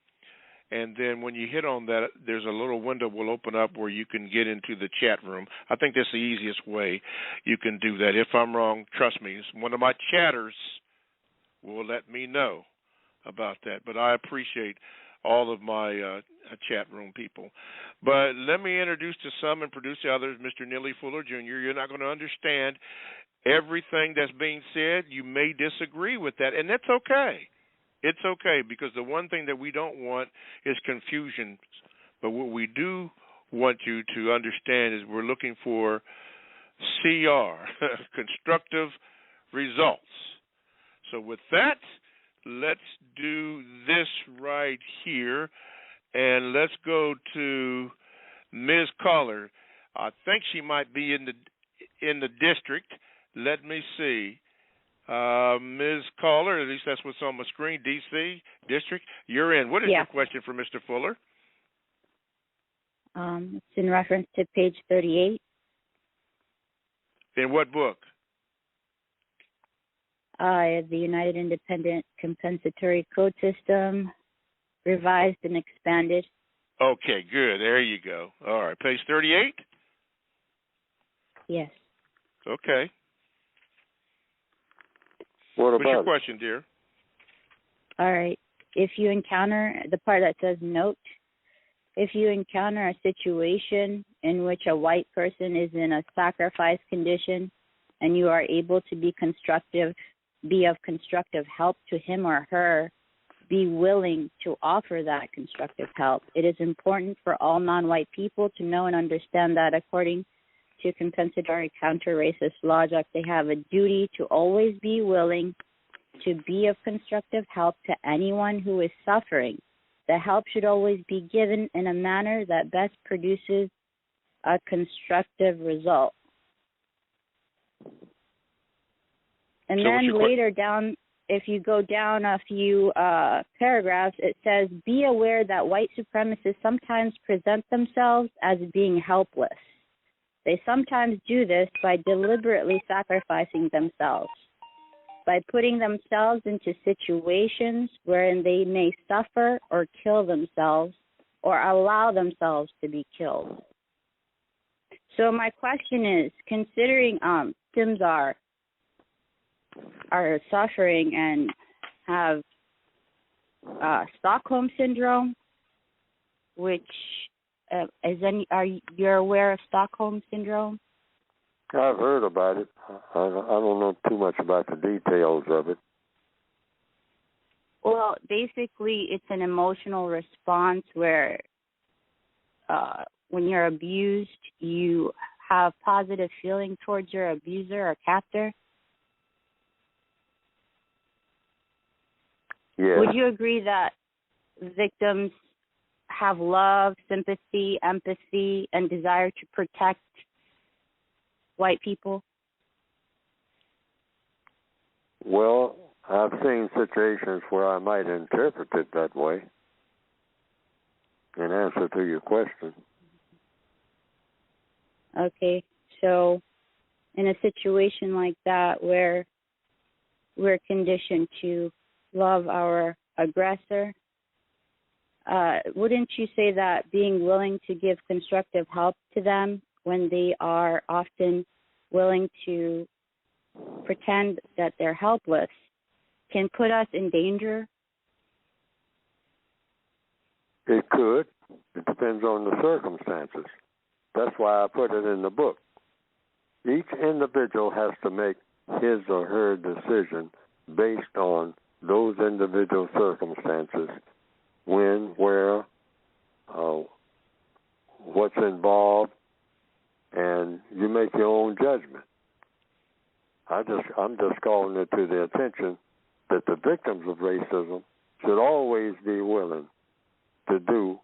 And then when you hit on that, there's a little window will open up where you can get into the chat room. I think that's the easiest way you can do that. If I'm wrong, trust me, one of my chatters will let me know about that. But I appreciate all of my chat room people. But let me introduce to some and produce the others, Mr. Neely Fuller, Jr. You're not going to understand everything that's being said. You may disagree with that, and that's okay. It's okay, because the one thing that we don't want is confusion. But what we do want you to understand is we're looking for CR, constructive results. So with that, let's do this right here, and let's go to Ms. Caller. I think she might be in the district. Let me see. Ms. Caller, at least that's what's on my screen, D.C. District. You're in. What is your question for Mr. Fuller? It's in reference to page 38. In what book? The United Independent Compensatory Code System, revised and expanded. Okay, good. There you go. All right, page 38? Yes. Okay. What's your question, dear? All right. If you encounter the part that says note, if you encounter a situation in which a white person is in a sacrifice condition and you are able to be of constructive help to him or her, be willing to offer that constructive help. It is important for all non-white people to know and understand that according to compensatory counter-racist logic, they have a duty to always be willing to be of constructive help to anyone who is suffering. The help should always be given in a manner that best produces a constructive result. And then later down, if you go down a few paragraphs, it says, be aware that white supremacists sometimes present themselves as being helpless. They sometimes do this by deliberately sacrificing themselves, by putting themselves into situations wherein they may suffer or kill themselves or allow themselves to be killed. So my question is, considering victims are suffering and have Stockholm Syndrome, which are you aware of Stockholm Syndrome? I've heard about it. I don't know too much about the details of it. Well, basically, it's an emotional response where when you're abused, you have positive feeling towards your abuser or captor. Yeah. Would you agree that victims have love, sympathy, empathy, and desire to protect white people? Well, I've seen situations where I might interpret it that way in answer to your question. Okay, so in a situation like that where we're conditioned to love our aggressor, wouldn't you say that being willing to give constructive help to them when they are often willing to pretend that they're helpless can put us in danger? It could. It depends on the circumstances. That's why I put it in the book. Each individual has to make his or her decision based on those individual circumstances, when, where, what's involved, and you make your own judgment. I'm just calling it to the attention that the victims of racism should always be willing to do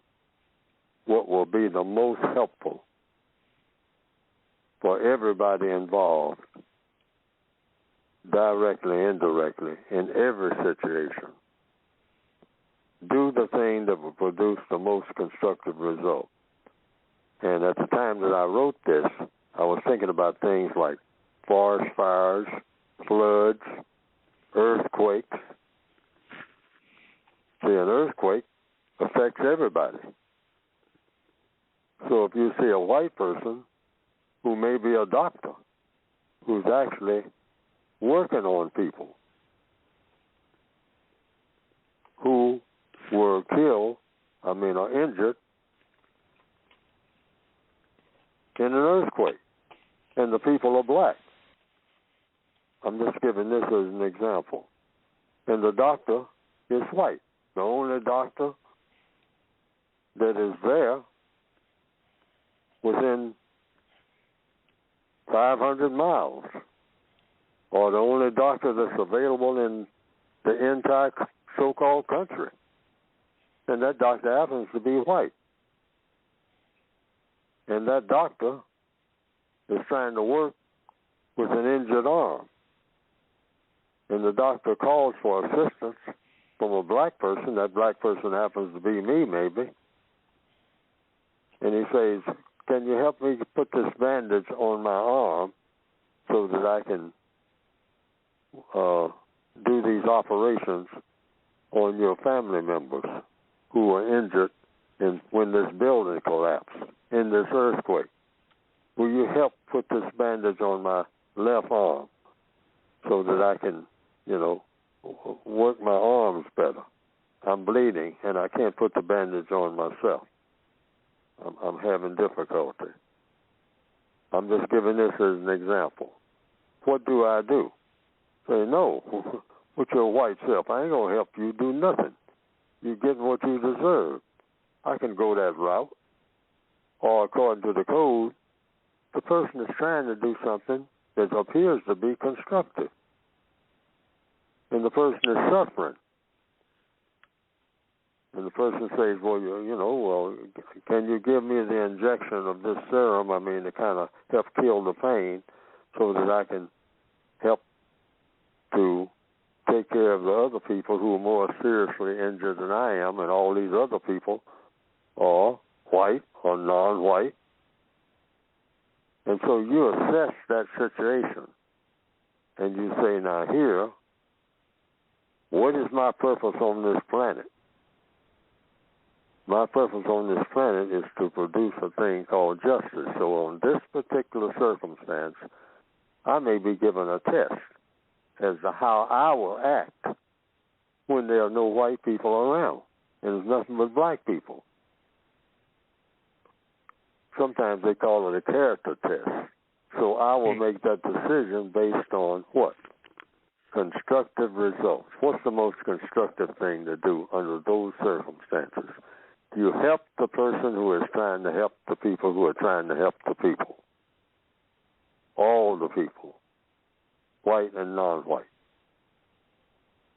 what will be the most helpful for everybody involved, directly, indirectly, in every situation. Do the thing that will produce the most constructive result. And at the time that I wrote this, I was thinking about things like forest fires, floods, earthquakes. See, an earthquake affects everybody. So if you see a white person who may be a doctor, who's actually working on people who were killed, or injured in an earthquake, and the people are black. I'm just giving this as an example. And the doctor is white. The only doctor that is there within 500 miles, or the only doctor that's available in the entire so-called country. And that doctor happens to be white. And that doctor is trying to work with an injured arm. And the doctor calls for assistance from a black person. That black person happens to be me, maybe. And he says, can you help me put this bandage on my arm so that I can do these operations on your family members who were injured when this building collapsed, in this earthquake? Will you help put this bandage on my left arm so that I can, work my arms better? I'm bleeding, and I can't put the bandage on myself. I'm having difficulty. I'm just giving this as an example. What do I do? Say, no, with your white self, I ain't going to help you do nothing. You get what you deserve. I can go that route. Or according to the code, the person is trying to do something that appears to be constructive. And the person is suffering. And the person says, well, can you give me the injection of this serum, to kind of help kill the pain so that I can help to take care of the other people who are more seriously injured than I am, and all these other people are white or non-white. And so you assess that situation, and you say, now here, what is my purpose on this planet? My purpose on this planet is to produce a thing called justice. So on this particular circumstance, I may be given a test as to how I will act when there are no white people around and there's nothing but black people. Sometimes they call it a character test. So I will make that decision based on what? Constructive results. What's the most constructive thing to do under those circumstances? You help the person who is trying to help the people who are trying to help the people. All the people, white and non-white.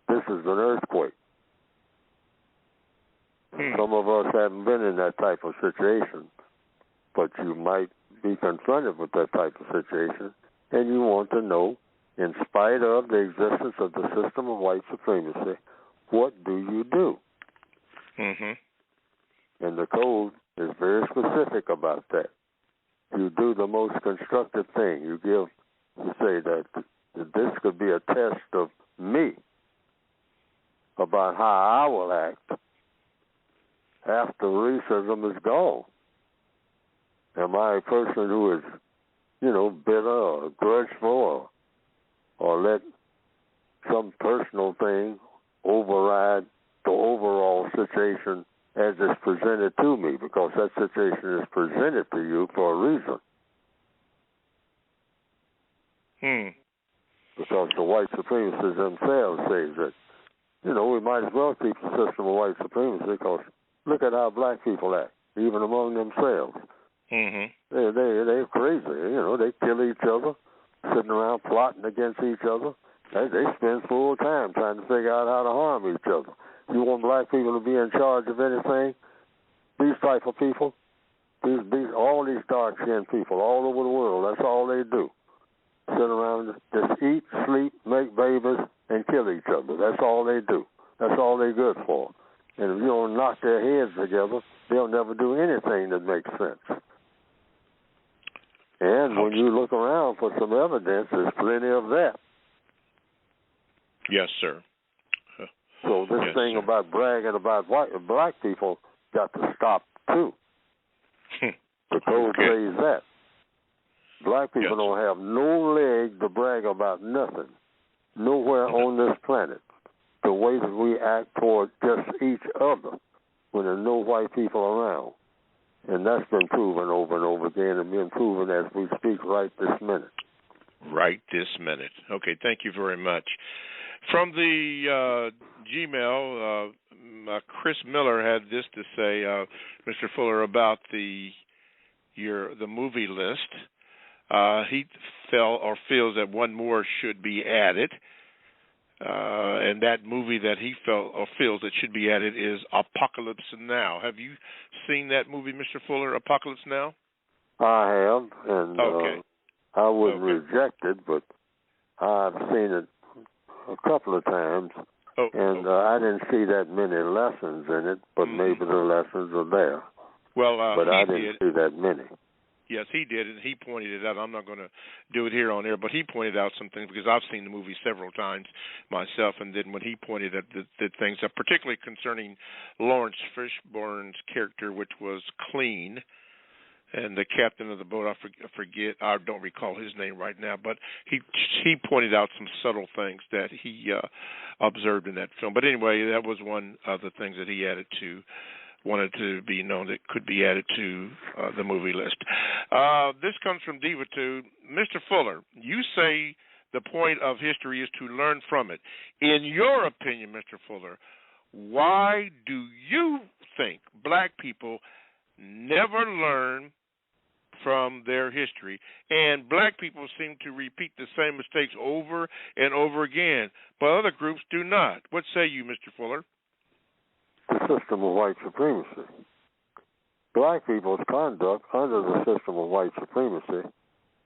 This is an earthquake. Some of us haven't been in that type of situation, but you might be confronted with that type of situation, and you want to know, in spite of the existence of the system of white supremacy, what do you do? Mm-hmm. And the code is very specific about that. You do the most constructive thing. You say that this could be a test of me about how I will act after racism is gone. Am I a person who is, bitter or grudgeful or let some personal thing override the overall situation as it's presented to me, because that situation is presented to you for a reason. because the white supremacists themselves say that, we might as well keep the system of white supremacy because look at how black people act, even among themselves. Mm-hmm. They're crazy. They kill each other, sitting around plotting against each other. They spend full time trying to figure out how to harm each other. You want black people to be in charge of anything? These type of people, all these dark-skinned people all over the world, that's all they do. Sit around, just eat, sleep, make babies, and kill each other. That's all they do. That's all they're good for. And if you don't knock their heads together, they'll never do anything that makes sense. And when you look around for some evidence, there's plenty of that. Yes, sir. So this thing about bragging about black people got to stop, too. The code says that. Black people don't have no leg to brag about nothing, nowhere on this planet. The way that we act toward just each other when there's no white people around. And that's been proven over and over again and being proven as we speak right this minute. Right this minute. Okay, thank you very much. From the Gmail, Chris Miller had this to say, Mr. Fuller, about the movie list. He feels that one more should be added, and that movie that he feels that should be added is Apocalypse Now. Have you seen that movie, Mr. Fuller, Apocalypse Now? I have, and I wouldn't reject it, but I've seen it a couple of times, and I didn't see that many lessons in it, but maybe the lessons are there. Well, but I didn't see that many. Yes, he did, and he pointed it out. I'm not going to do it here on air, but he pointed out some things because I've seen the movie several times myself, and then when he pointed at the things, particularly concerning Lawrence Fishburne's character, which was clean, and the captain of the boat, I don't recall his name right now, but he pointed out some subtle things that he observed in that film. But anyway, that was one of the things that he wanted to be known that could be added to the movie list. This comes from Diva2. Mr. Fuller, you say the point of history is to learn from it. In your opinion, Mr. Fuller, why do you think black people never learn from their history, and black people seem to repeat the same mistakes over and over again, but other groups do not? What say you, Mr. Fuller? The system of white supremacy. Black people's conduct under the system of white supremacy,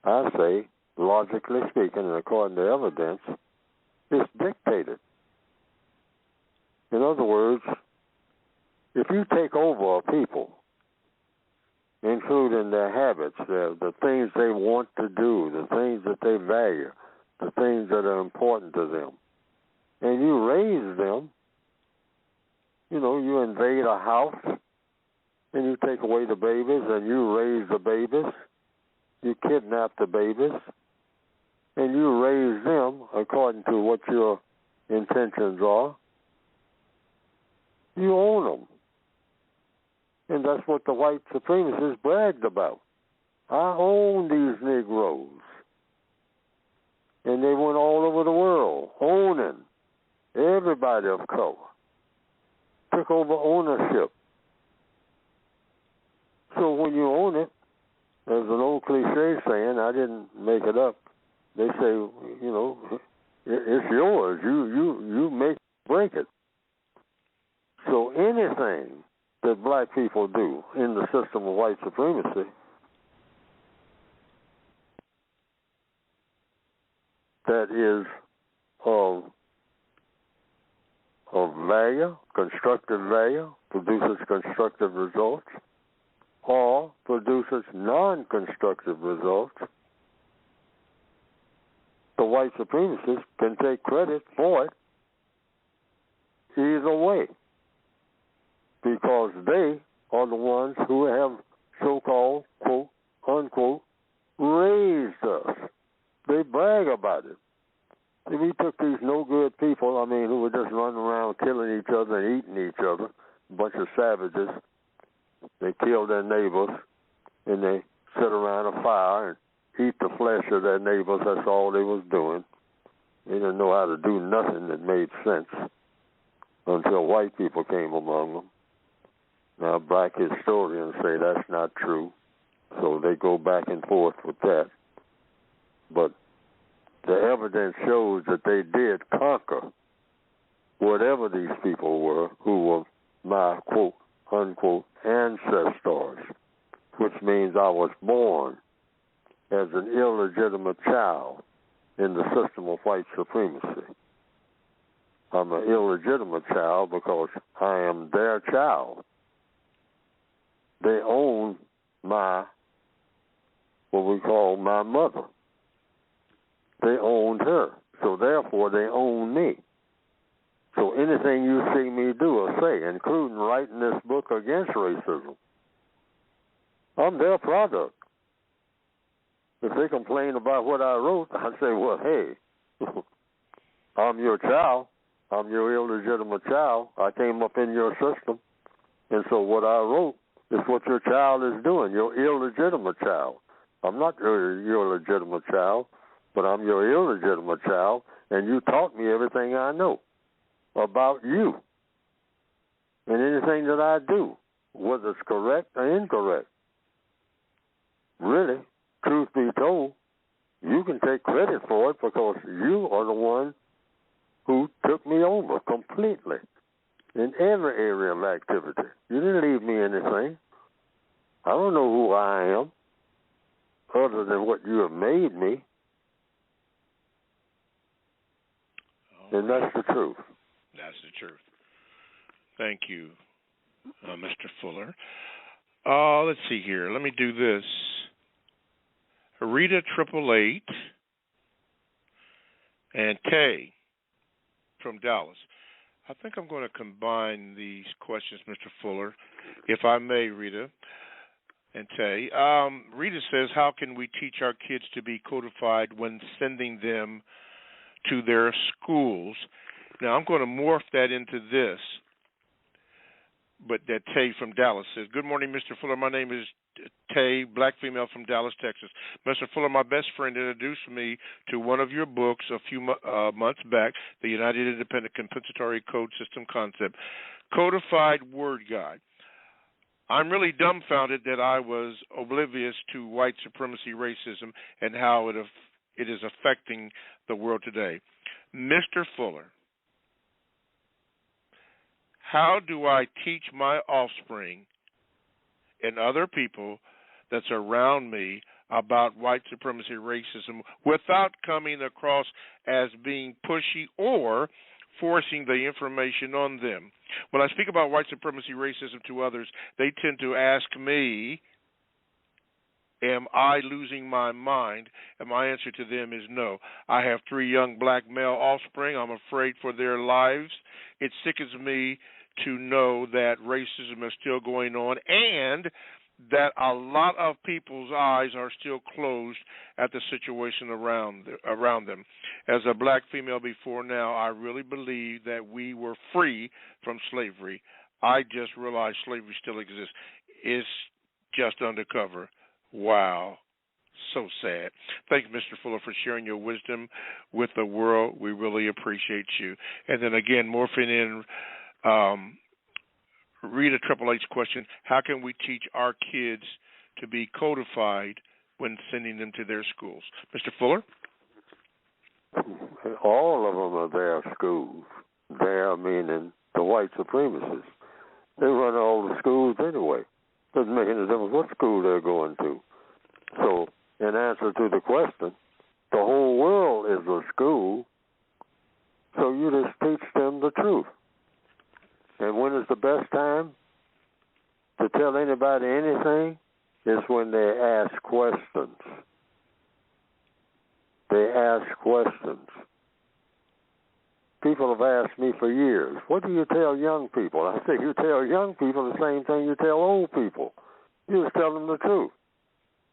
I say, logically speaking and according to evidence, is dictated. In other words, if you take over a people, including their habits, the things they want to do, the things that they value, the things that are important to them, and you raise them, you invade a house and you take away the babies and you raise the babies, you kidnap the babies, and you raise them according to what your intentions are. You own them. And that's what the white supremacists bragged about. I own these Negroes. And they went all over the world, owning everybody of color. Took over ownership. So when you own it, there's an old cliche saying, I didn't make it up. They say, it's yours. You make break it. So anything that black people do in the system of white supremacy that is of value, constructive value, produces constructive results, or produces non-constructive results, the white supremacists can take credit for it either way, because they are the ones who have so-called, quote, unquote, raised us. They brag about it. If we took these no-good people, who were just running around killing each other and eating each other, a bunch of savages, they killed their neighbors, and they sit around a fire and eat the flesh of their neighbors. That's all they was doing. They didn't know how to do nothing that made sense until white people came among them. Now, black historians say that's not true, so they go back and forth with that. But the evidence shows that they did conquer whatever these people were who were my, quote, unquote, ancestors, which means I was born as an illegitimate child in the system of white supremacy. I'm an illegitimate child because I am their child. They own my, what we call my mother. They owned her, so therefore they own me. So anything you see me do or say, including writing this book against racism, I'm their product. If they complain about what I wrote, I say, well, hey, I'm your child. I'm your illegitimate child. I came up in your system. And so what I wrote is what your child is doing, your illegitimate child. I'm not your legitimate child, but I'm your illegitimate child, and you taught me everything I know about you and anything that I do, whether it's correct or incorrect. Really, truth be told, you can take credit for it because you are the one who took me over completely in every area of activity. You didn't leave me anything. I don't know who I am other than what you have made me. And that's the truth. That's the truth. Thank you, Mr. Fuller. Let's see here. Let me do this. Rita 888 and Tay from Dallas. I think I'm going to combine these questions, Mr. Fuller, if I may, Rita and Tay. Rita says, how can we teach our kids to be codified when sending them to their schools? Now, I'm going to morph that into this, but that Tay from Dallas says, good morning, Mr. Fuller. My name is Tay, black female from Dallas, Texas. Mr. Fuller, my best friend introduced me to one of your books a few months back, The United Independent Compensatory Code System Concept, Codified Word Guide. I'm really dumbfounded that I was oblivious to white supremacy racism and how it is affecting the world today. Mr. Fuller, how do I teach my offspring and other people that's around me about white supremacy racism without coming across as being pushy or forcing the information on them? When I speak about white supremacy racism to others, they tend to ask me, am I losing my mind? And my answer to them is no. I have 3 young black male offspring. I'm afraid for their lives. It sickens me to know that racism is still going on and that a lot of people's eyes are still closed at the situation around them. As a black female before now, I really believe that we were free from slavery. I just realized slavery still exists. It's just undercover. Wow. So sad. Thank you, Mr. Fuller, for sharing your wisdom with the world. We really appreciate you. And then again, morphing in Rita 888's question, how can we teach our kids to be codified when sending them to their schools? Mr. Fuller? All of them are their schools. Their meaning the white supremacists. They run all the schools anyway. Doesn't make any difference what school they're going to. So, in answer to the question, the whole world is a school, so you just teach them the truth. And when is the best time to tell anybody anything? Is when they ask questions. They ask questions. People have asked me for years, what do you tell young people? I say, you tell young people the same thing you tell old people. You just tell them the truth.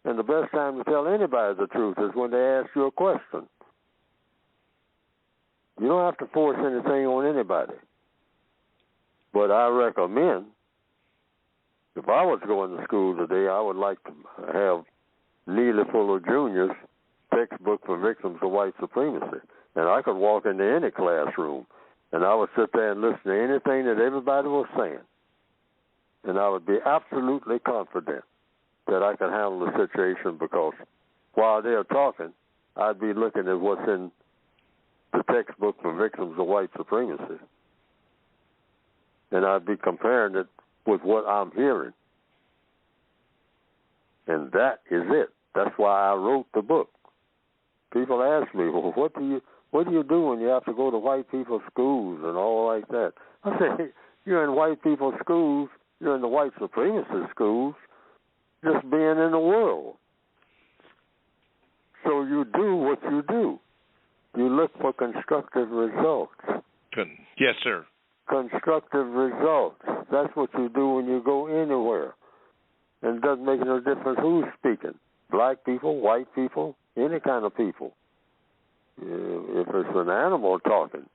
And the best time to tell anybody the truth is when they ask you a question. You don't have to force anything on anybody. But I recommend, if I was going to school today, I would like to have Neely Fuller Jr.'s textbook for victims of white supremacy. And I could walk into any classroom, and I would sit there and listen to anything that everybody was saying. And I would be absolutely confident that I could handle the situation, because while they're talking, I'd be looking at what's in the textbook for victims of white supremacy. And I'd be comparing it with what I'm hearing. And that is it. That's why I wrote the book. People ask me, well, what do you do when you have to go to white people's schools and all like that? I say, you're in white people's schools, you're in the white supremacist schools, just being in the world. So you do what you do. You look for constructive results. Yes, sir. Constructive results. That's what you do when you go anywhere. And it doesn't make no difference who's speaking. Black people, white people, any kind of people. If it's an animal talking,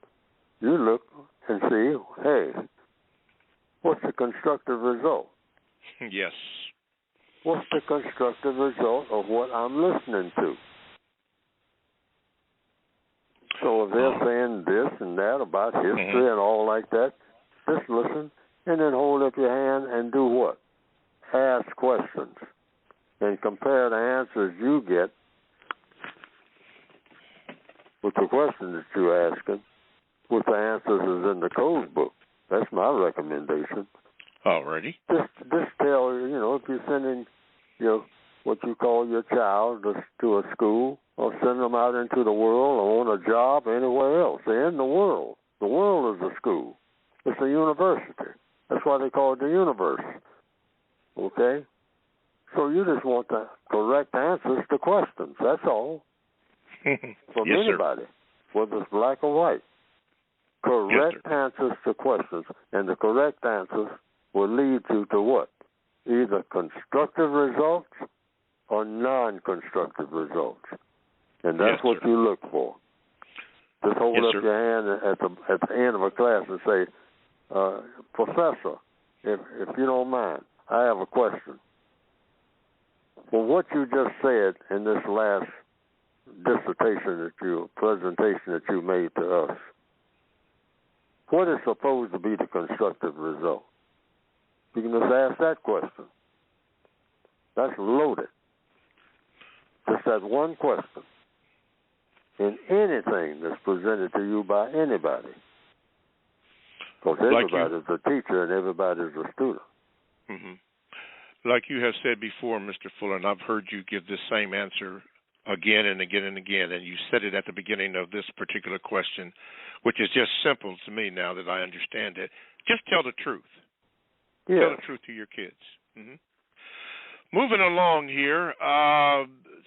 you look and see, hey, what's the constructive result? Yes. What's the constructive result of what I'm listening to? So if they're saying this and that about history and all like that, just listen and then hold up your hand and do what? Ask questions and compare the answers you get with the questions that you're asking with the answers that's in the code book. That's my recommendation. Alrighty. Just tell, if you're sending what you call your child to a school, or send them out into the world or on a job anywhere else. They're in the world. The world is a school. It's a university. That's why they call it the universe. Okay? So you just want the correct answers to questions. That's all. From yes, anybody, whether it's black or white. Correct answers to questions. And the correct answers will lead you to what? Either constructive results or non-constructive results. And that's what you look for. Just hold up your hand at the end of a class and say, Professor, if you don't mind, I have a question. Well, what you just said in this last presentation that you made to us, what is supposed to be the constructive result? You can just ask that question. That's loaded. Just that one question. In anything that's presented to you by anybody. Because everybody's a teacher and everybody's a student. Mm-hmm. Like you have said before, Mr. Fuller, and I've heard you give this same answer again and again and again, and you said it at the beginning of this particular question, which is just simple to me now that I understand it. Just tell the truth. Yeah. Tell the truth to your kids. Mm-hmm. Moving along here,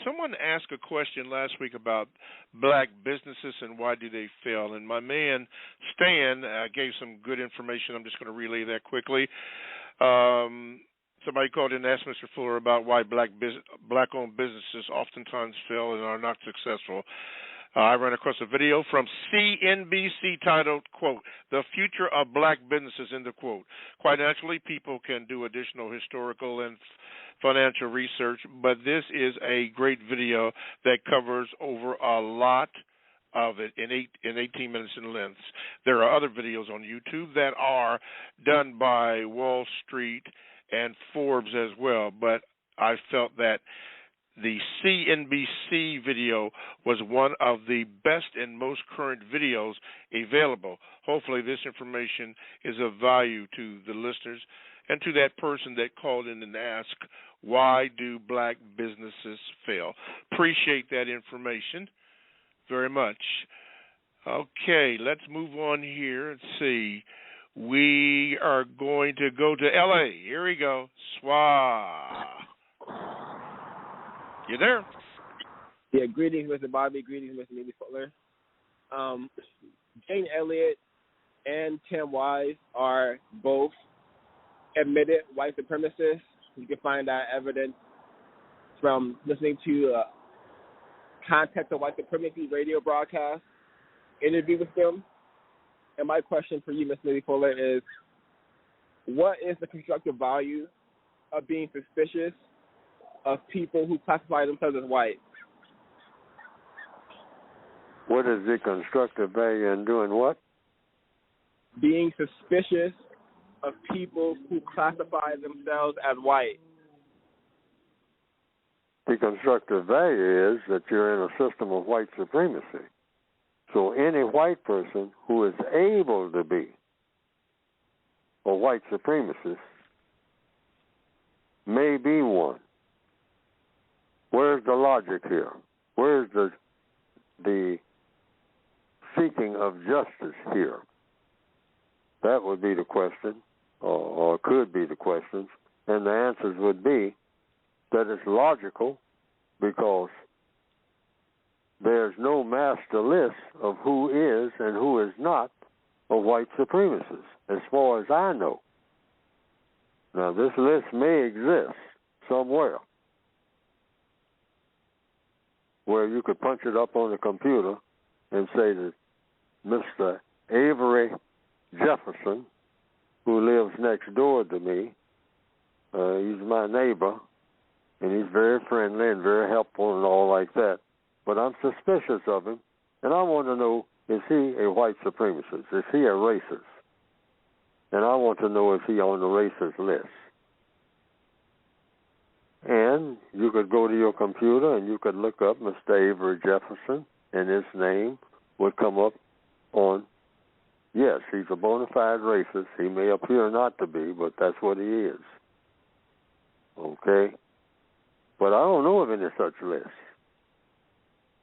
someone asked a question last week about black businesses and why do they fail. And my man, Stan, gave some good information. I'm just going to relay that quickly. Somebody called in and asked Mr. Fuller about why black-owned businesses oftentimes fail and are not successful. I ran across a video from CNBC titled, quote, "The Future of Black Businesses," end of quote. Quite naturally, people can do additional historical and financial research, but this is a great video that covers over a lot of it in 18 minutes in length. There are other videos on YouTube that are done by Wall Street and Forbes as well, but I felt that the CNBC video was one of the best and most current videos available. Hopefully this information is of value to the listeners and to that person that called in and asked, why do black businesses fail? Appreciate that information very much. Okay, let's move on here and see. We are going to go to L.A. Here we go. Swah. You there? Yeah, greetings, Mr. Bobby. Greetings, Mr. Neely Fuller. Jane Elliott and Tim Wise are both admitted white supremacists. You can find that evidence from listening to Context of White Supremacy radio broadcast interview with them. And my question for you, Mr. Neely Fuller, is what is the constructive value of being suspicious of people who classify themselves as white? What is the constructive value in doing what? Being suspicious of people who classify themselves as white. The constructive value is that you're in a system of white supremacy. So any white person who is able to be a white supremacist may be one. Where's the logic here? Where's the seeking of justice here? That would be the question, or could be the questions, and the answers would be that it's logical because there's no master list of who is and who is not a white supremacist, as far as I know. Now, this list may exist somewhere where you could punch it up on the computer and say that Mr. Avery Jefferson, who lives next door to me, he's my neighbor, and he's very friendly and very helpful and all like that. But I'm suspicious of him, and I want to know, is he a white supremacist? Is he a racist? And I want to know if he's on the racist list. And you could go to your computer and you could look up Mr. Avery Jefferson, and his name would come up on, yes, he's a bona fide racist. He may appear not to be, but that's what he is. Okay? But I don't know of any such list.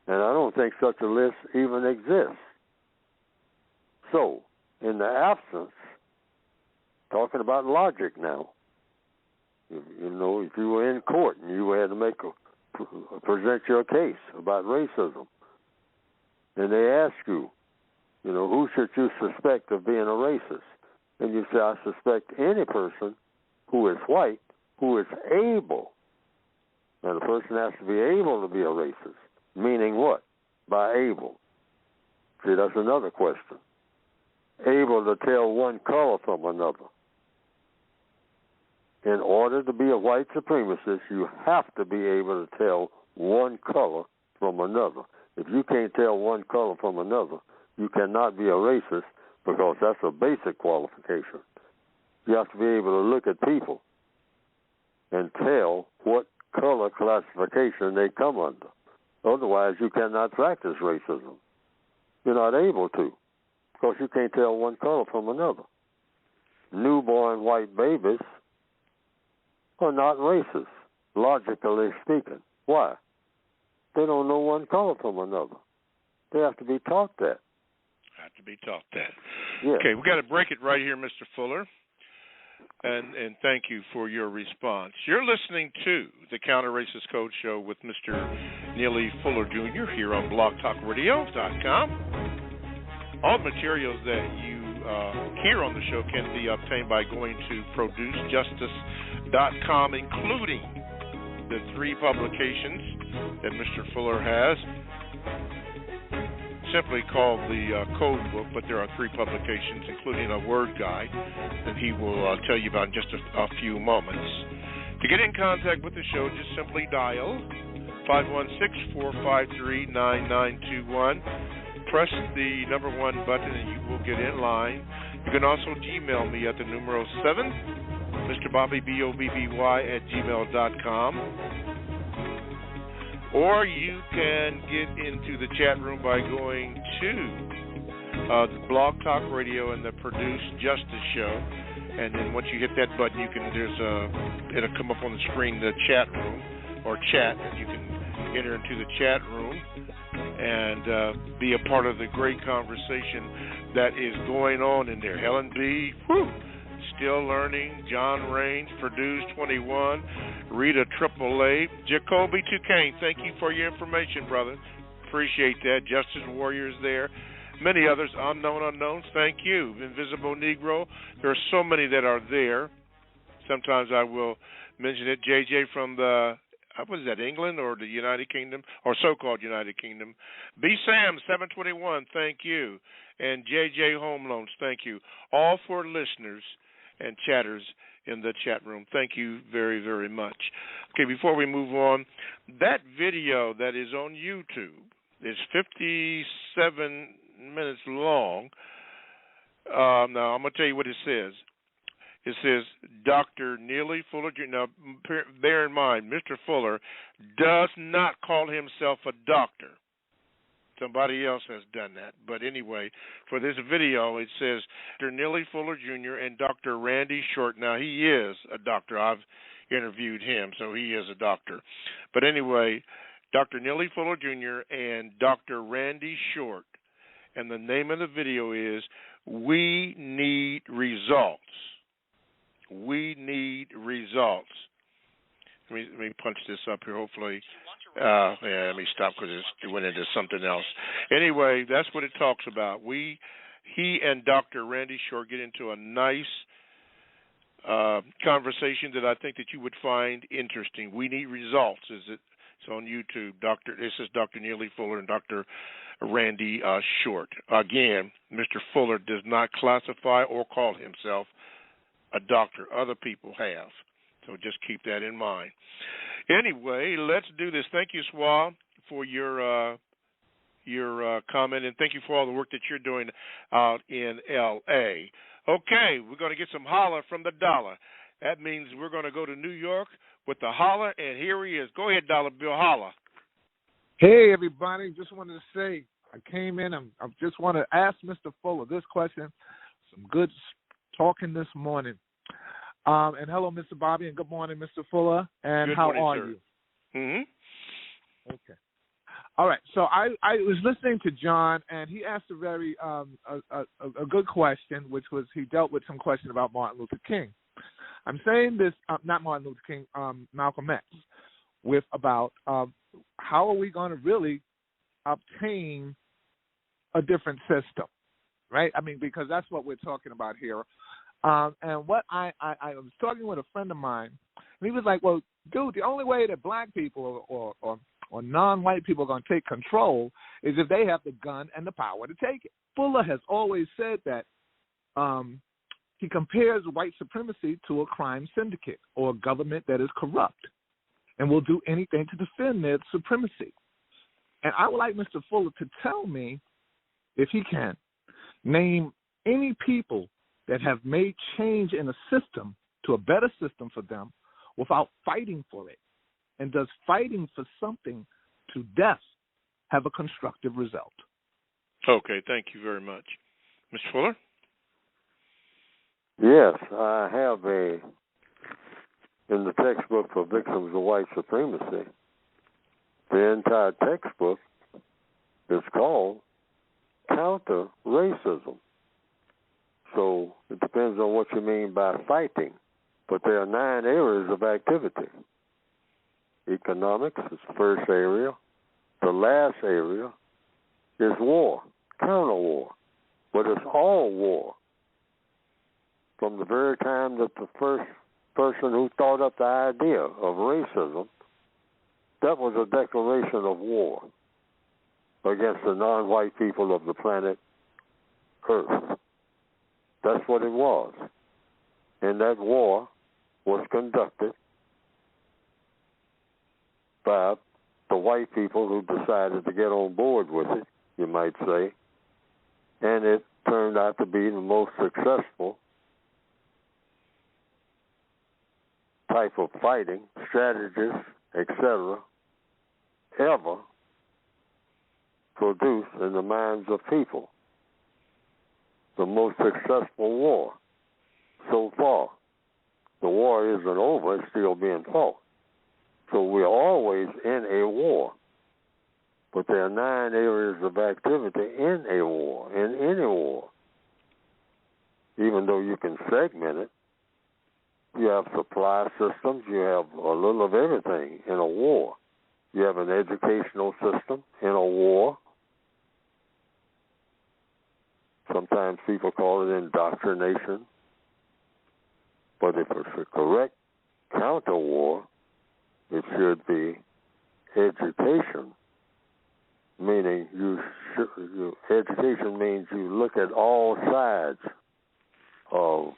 And I don't think such a list even exists. So, in the absence, talking about logic now, you know, if you were in court and you had to present your case about racism, and they ask you, you know, who should you suspect of being a racist? And you say, I suspect any person who is white, who is able. Now, the person has to be able to be a racist. Meaning what? By able. See, that's another question. Able to tell one color from another. In order to be a white supremacist, you have to be able to tell one color from another. If you can't tell one color from another, you cannot be a racist, because that's a basic qualification. You have to be able to look at people and tell what color classification they come under. Otherwise, you cannot practice racism. You're not able to, because you can't tell one color from another. Newborn white babies are not racist, logically speaking. Why? They don't know one color from another. They have to be taught that. Have to be taught that. Yeah. Okay, we've got to break it right here, Mr. Fuller. And thank you for your response. You're listening to the Counter Racist Code Show with Mr. Neely Fuller Jr. here on blogtalkradio.com. All materials that you hear on the show can be obtained by going to producejustice.com, including the 3 publications that Mr. Fuller has, simply called the Code Book, but there are 3 publications, including a word guide that he will tell you about in just a few moments. To get in contact with the show, just simply dial 516-453-9921. Press the number 1 button and you will get in line. You can also Gmail me at the numero 7, Mr. Bobby, BOBBY, @gmail.com. Or you can get into the chat room by going to the Blog Talk Radio and the Produce Justice Show. And then once you hit that button, it'll come up on the screen, the chat room, or chat, and you can enter into the chat room and be a part of the great conversation that is going on in there. Helen B., Still Learning, John Raines, Produce 21, Rita AAA, Jacoby Duquesne, thank you for your information, brother. Appreciate that. Justice Warriors there. Many others, Unknown Unknowns, thank you. Invisible Negro, there are so many that are there. Sometimes I will mention it. JJ from the, what is that, England or the United Kingdom, or so-called United Kingdom. B. Sam, 721, thank you. And JJ Home Loans, thank you. All for listeners and chatters in the chat room. Thank you very, very much. Okay, before we move on, that video that is on YouTube It's 57 minutes long. Now, I'm going to tell you what it says. It says, Dr. Neely Fuller Jr. Now, bear in mind, Mr. Fuller does not call himself a doctor. Somebody else has done that. But anyway, for this video, it says Dr. Neely Fuller Jr. and Dr. Randy Short. Now, he is a doctor. I've interviewed him, so he is a doctor. But anyway, Dr. Neely Fuller Jr. and Dr. Randy Short. And the name of the video is We Need Results. We need results. Let me punch this up here, hopefully. Let me stop because it went into something else. Anyway, that's what it talks about. He and Dr. Randy Short get into a nice conversation that I think that you would find interesting. We need results. It's on YouTube. This is Dr. Neely Fuller and Dr. Randy Short. Again, Mr. Fuller does not classify or call himself a doctor. Other people have. So just keep that in mind. Anyway, let's do this. Thank you, Swab, for your comment, and thank you for all the work that you're doing out in L.A. Okay, we're going to get some holler from the dollar. That means we're going to go to New York with the holler, and here he is. Go ahead, Dollar Bill, holler. Hey, everybody. Just wanted to say I came in and I just want to ask Mr. Fuller this question. Some good talking this morning. And hello, Mr. Bobby, and good morning, Mr. Fuller. And good how morning, are sir. you? Mm-hmm. Okay. All right. So I was listening to John, and he asked a very a good question, which was he dealt with some question about Martin Luther King. I'm saying this, not Martin Luther King, Malcolm X, with about how are we going to really obtain a different system, right? I mean, because that's what we're talking about here. And what I was talking with a friend of mine, and he was like, well, dude, the only way that black people or non-white people are going to take control is if they have the gun and the power to take it. Fuller has always said that he compares white supremacy to a crime syndicate or a government that is corrupt and will do anything to defend their supremacy. And I would like Mr. Fuller to tell me, if he can, name any people that have made change in a system to a better system for them without fighting for it. And does fighting for something to death have a constructive result? Okay, thank you very much. Mr. Fuller? Yes, I have in the textbook for victims of white supremacy, the entire textbook is called Counter Racism. So it depends on what you mean by fighting. But there are 9 areas of activity. Economics is the first area. The last area is war, counter war. But it's all war. From the very time that the first person who thought up the idea of racism, that was a declaration of war against the non-white people of the planet Earth. That's what it was. And that war was conducted by the white people who decided to get on board with it, you might say. And it turned out to be the most successful type of fighting, strategies, etc., ever produced in the minds of people. The most successful war so far. The war isn't over, it's still being fought. So we're always in a war. But there are 9 areas of activity in a war, in any war. Even though you can segment it, you have supply systems, you have a little of everything in a war. You have an educational system in a war. Sometimes people call it indoctrination. But if it's a correct counter-war, it should be education. Meaning education means you look at all sides of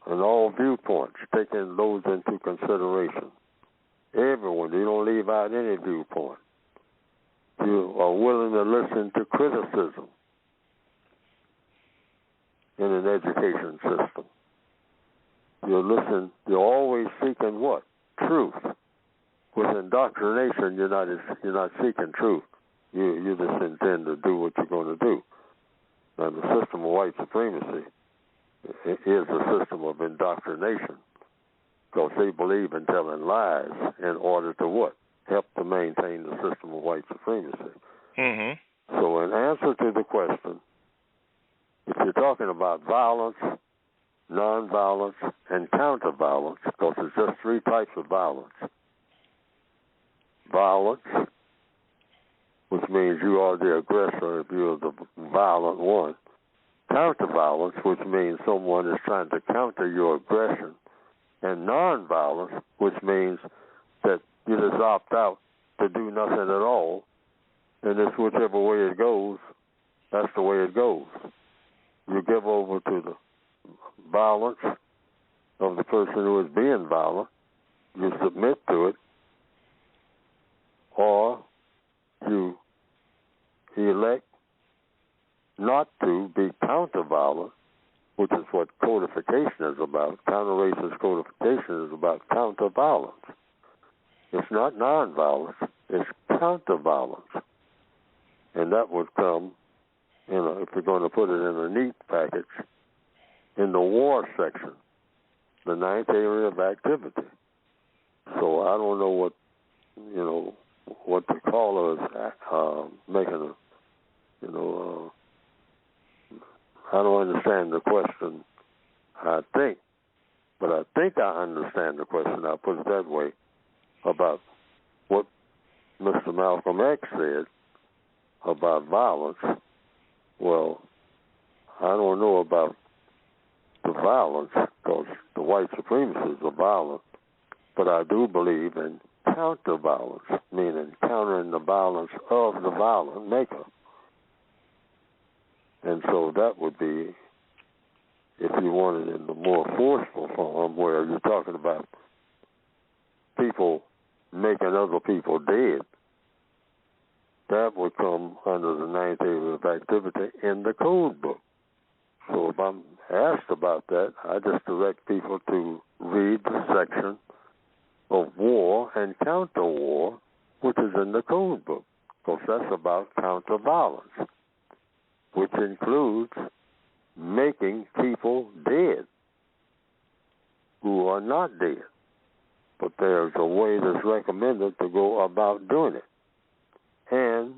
and all viewpoints, taking those into consideration. Everyone, you don't leave out any viewpoint. You are willing to listen to criticism in an education system. You're always seeking what? Truth. With indoctrination, you're not seeking truth. You just intend to do what you're going to do. And the system of white supremacy is a system of indoctrination, because they believe in telling lies in order to what? Help to maintain the system of white supremacy. Mm-hmm. So in answer to the question, if you're talking about violence, nonviolence, and counterviolence, because there's just three types of violence. Violence, which means you are the aggressor if you're the violent one. Counterviolence, which means someone is trying to counter your aggression. And nonviolence, which means that you just opt out to do nothing at all, and it's whichever way it goes, that's the way it goes. You give over to the violence of the person who is being violent, you submit to it, or you elect not to be counter-violent, which is what codification is about. Counter-racist codification is about counter-violence. It's not non-violence, it's counter-violence. And that would come, if you're going to put it in a neat package, in the war section, the 9th area of activity. So I don't know what the caller is making I don't understand the question, I think. But I think I understand the question, I'll put it that way, about what Mr. Malcolm X said about violence. Well, I don't know about the violence, because the white supremacists are violent, but I do believe in counter-violence, meaning countering the violence of the violent maker. And so that would be, if you want it in the more forceful form, where you're talking about people making other people dead, that would come under the 9th area of activity in the code book. So if I'm asked about that, I just direct people to read the section of war and counter-war, which is in the code book, because that's about counter-violence, which includes making people dead who are not dead. But there's a way that's recommended to go about doing it. And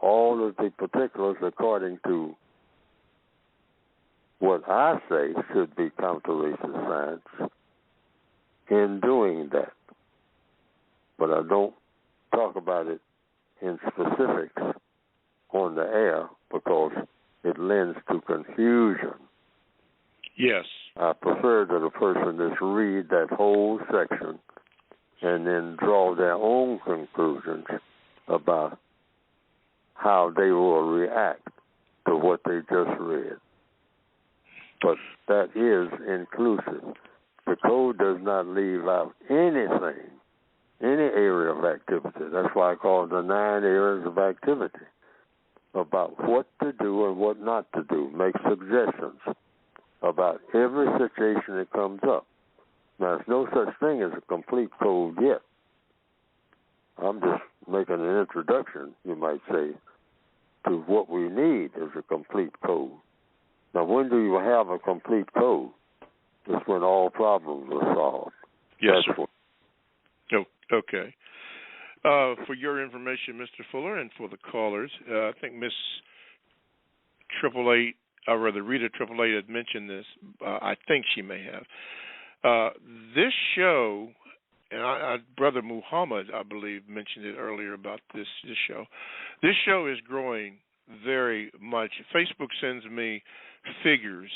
all of the particulars according to what I say should be counter-racist science in doing that. But I don't talk about it in specifics on the air because it lends to confusion. Yes. I prefer that a person just read that whole section and then draw their own conclusions about how they will react to what they just read. But that is inclusive. The code does not leave out anything, any area of activity. That's why I call it the 9 areas of activity, about what to do and what not to do. Make suggestions about every situation that comes up. Now, there's no such thing as a complete code yet. I'm just making an introduction, you might say, to what we need is a complete code. Now, when do you have a complete code? It's when all problems are solved. Yes, sir. Oh, okay. For your information, Mr. Fuller, and for the callers, I think Miss 888, or rather Rita 888 had mentioned this. I think she may have. This show, and Brother Muhammad, I believe, mentioned it earlier about this show. This show is growing very much. Facebook sends me figures,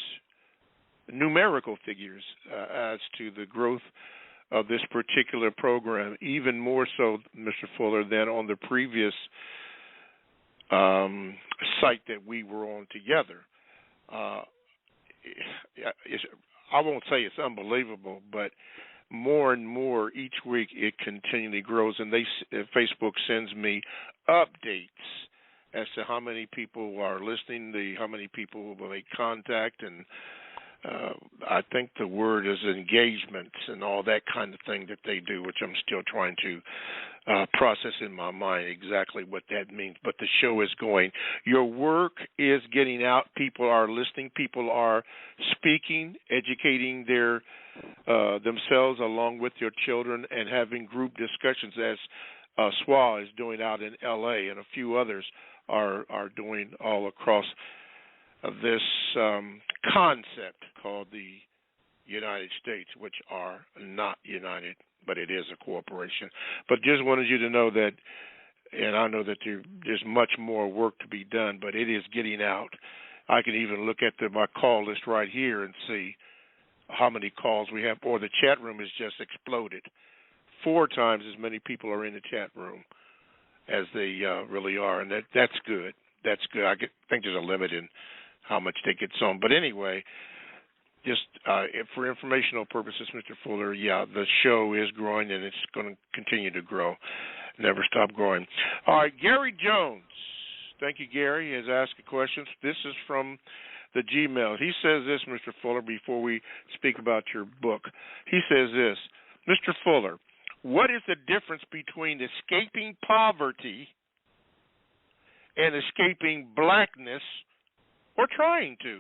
numerical figures, as to the growth of this particular program, even more so, Mr. Fuller, than on the previous site that we were on together. I won't say it's unbelievable, but more and more each week it continually grows, and Facebook sends me updates as to how many people are listening, how many people will make contact, and I think the word is engagement and all that kind of thing that they do, which I'm still trying to process in my mind exactly what that means. But the show is going. Your work is getting out. People are listening. People are speaking, educating their themselves along with their children, and having group discussions, as SWA is doing out in L.A., and a few others are doing all across this concept called the United States, which are not united, but it is a corporation. But just wanted you to know that, and I know that there's much more work to be done, but it is getting out. I can even look at my call list right here and see how many calls we have, or the chat room has just exploded. 4 times as many people are in the chat room as they really are, and that's good. That's good. I think there's a limit in how much they get on. But anyway, just for informational purposes, Mr. Fuller, yeah, the show is growing, and it's going to continue to grow. Never stop growing. All right, Gary Jones. Thank you, Gary, has asked a question. This is from the Gmail. He says this, Mr. Fuller, before we speak about your book. He says this, Mr. Fuller, what is the difference between escaping poverty and escaping blackness, or trying to?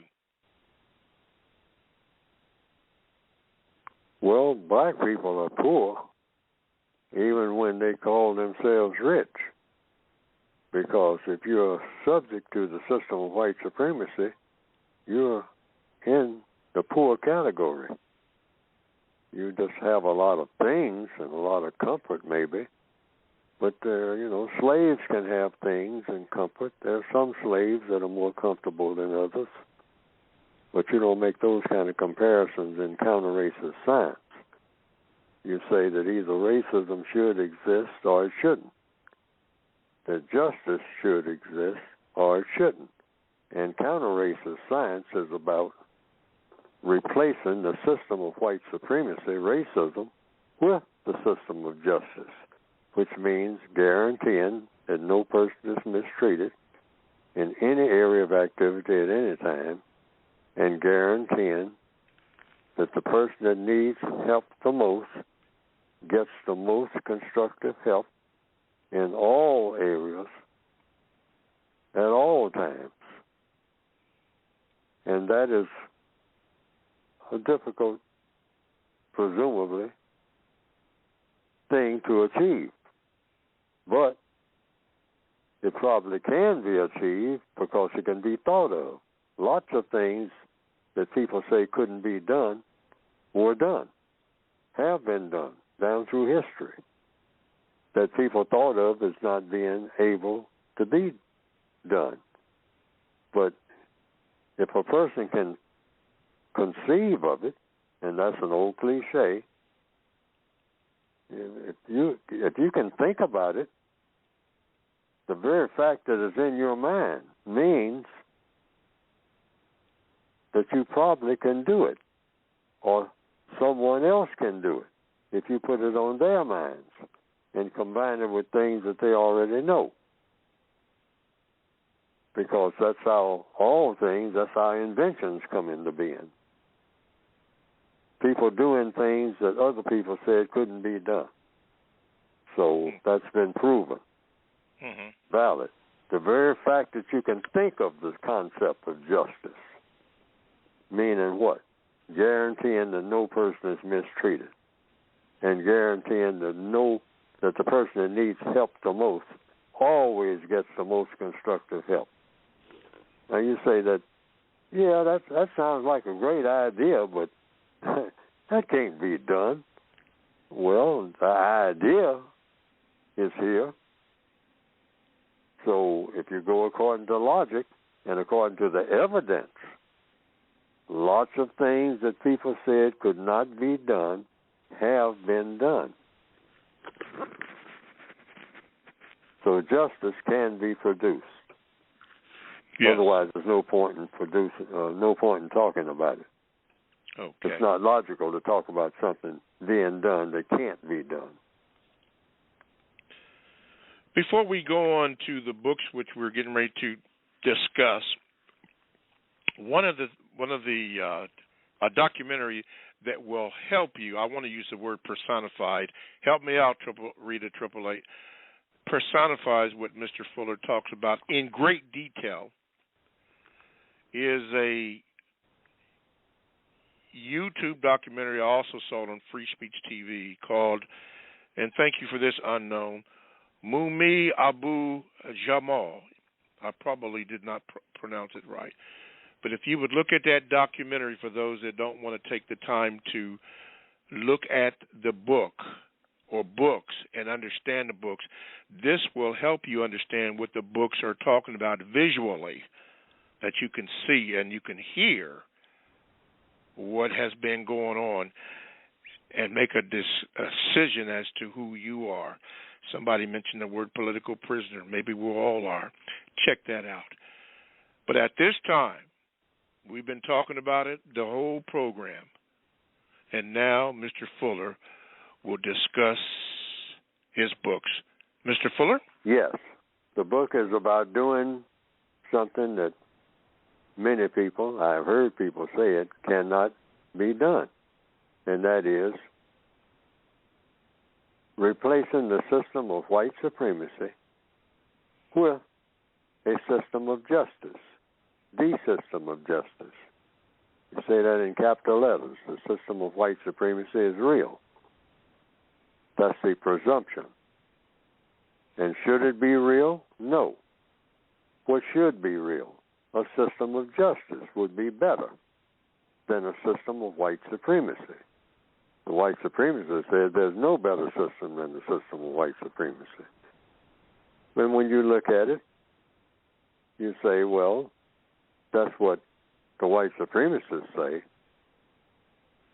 Well, black people are poor, even when they call themselves rich. Because if you're subject to the system of white supremacy, you're in the poor category. You just have a lot of things and a lot of comfort, maybe. But, slaves can have things and comfort. There are some slaves that are more comfortable than others. But you don't make those kind of comparisons in counter-racist science. You say that either racism should exist or it shouldn't. That justice should exist or it shouldn't. And counter-racist science is about replacing the system of white supremacy, racism, with the system of justice, which means guaranteeing that no person is mistreated in any area of activity at any time, and guaranteeing that the person that needs help the most gets the most constructive help in all areas at all times. And that is a difficult, presumably, thing to achieve. But it probably can be achieved because it can be thought of. Lots of things that people say couldn't be done were done, have been done, down through history, that people thought of as not being able to be done. But if a person can conceive of it, and that's an old cliche, if you can think about it, the very fact that it's in your mind means that you probably can do it, or someone else can do it if you put it on their minds and combine it with things that they already know. Because that's how all things, that's how inventions come into being. People doing things that other people said couldn't be done. So that's been proven. Mm-hmm. Valid. The very fact that you can think of this concept of justice, meaning what? Guaranteeing that no person is mistreated, and guaranteeing that the person that needs help the most always gets the most constructive help. Now you say that, yeah, that sounds like a great idea, but that can't be done. Well, the idea is here. So if you go according to logic and according to the evidence, lots of things that people said could not be done have been done. So justice can be produced. Yes. Otherwise, there's no point in talking about it. Okay. It's not logical to talk about something being done that can't be done. Before we go on to the books which we're getting ready to discuss, one of the a documentary that will help you. I want to use the word personified. Help me out, Rita 888. Personifies what Mr. Fuller talks about in great detail. Is a YouTube documentary I also saw on Free Speech TV called, and thank you for this unknown, Mumi Abu Jamal. I probably did not pronounce it right. But if you would look at that documentary, for those that don't want to take the time to look at the book or books and understand the books, this will help you understand what the books are talking about visually, that you can see and you can hear what has been going on and make a decision as to who you are. Somebody mentioned the word political prisoner. Maybe we all are. Check that out. But at this time, we've been talking about it the whole program. And now Mr. Fuller will discuss his books. Mr. Fuller? Yes. The book is about doing something that many people, I've heard people say it, cannot be done. And that is replacing the system of white supremacy with a system of justice, the system of justice. You say that in capital letters. The system of white supremacy is real. That's the presumption. And should it be real? No. What should be real? A system of justice would be better than a system of white supremacy. The white supremacists said there's no better system than the system of white supremacy. But when you look at it, you say, well, that's what the white supremacists say,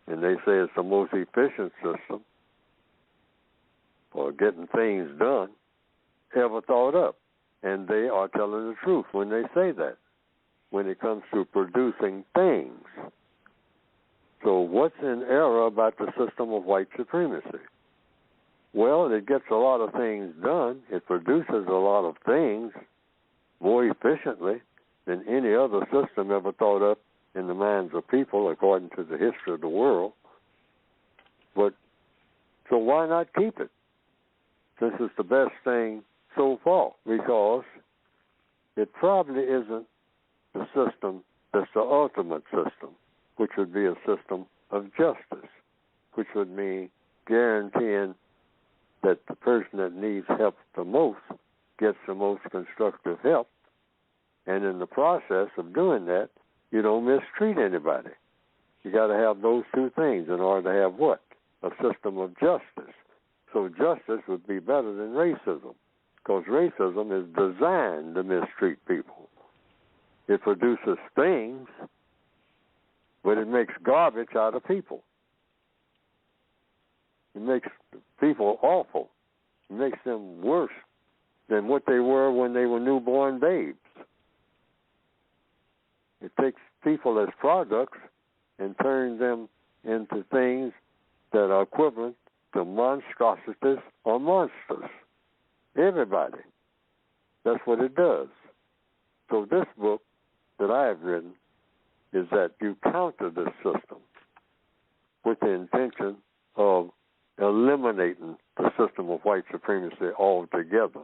and they say it's the most efficient system for getting things done ever thought up. And they are telling the truth when they say that, when it comes to producing things. So what's in error about the system of white supremacy? Well, it gets a lot of things done. It produces a lot of things more efficiently than any other system ever thought up in the minds of people, according to the history of the world. But so why not keep it? This is the best thing so far, because it probably isn't the system that's the ultimate system, which would be a system of justice, which would mean guaranteeing that the person that needs help the most gets the most constructive help. And in the process of doing that, you don't mistreat anybody. You got to have those two things in order to have what? A system of justice. So justice would be better than racism, because racism is designed to mistreat people. It produces things, but it makes garbage out of people. It makes people awful. It makes them worse than what they were when they were newborn babes. It takes people as products and turns them into things that are equivalent to monstrosities or monsters. Everybody. That's what it does. So this book that I have written is that you counter this system with the intention of eliminating the system of white supremacy altogether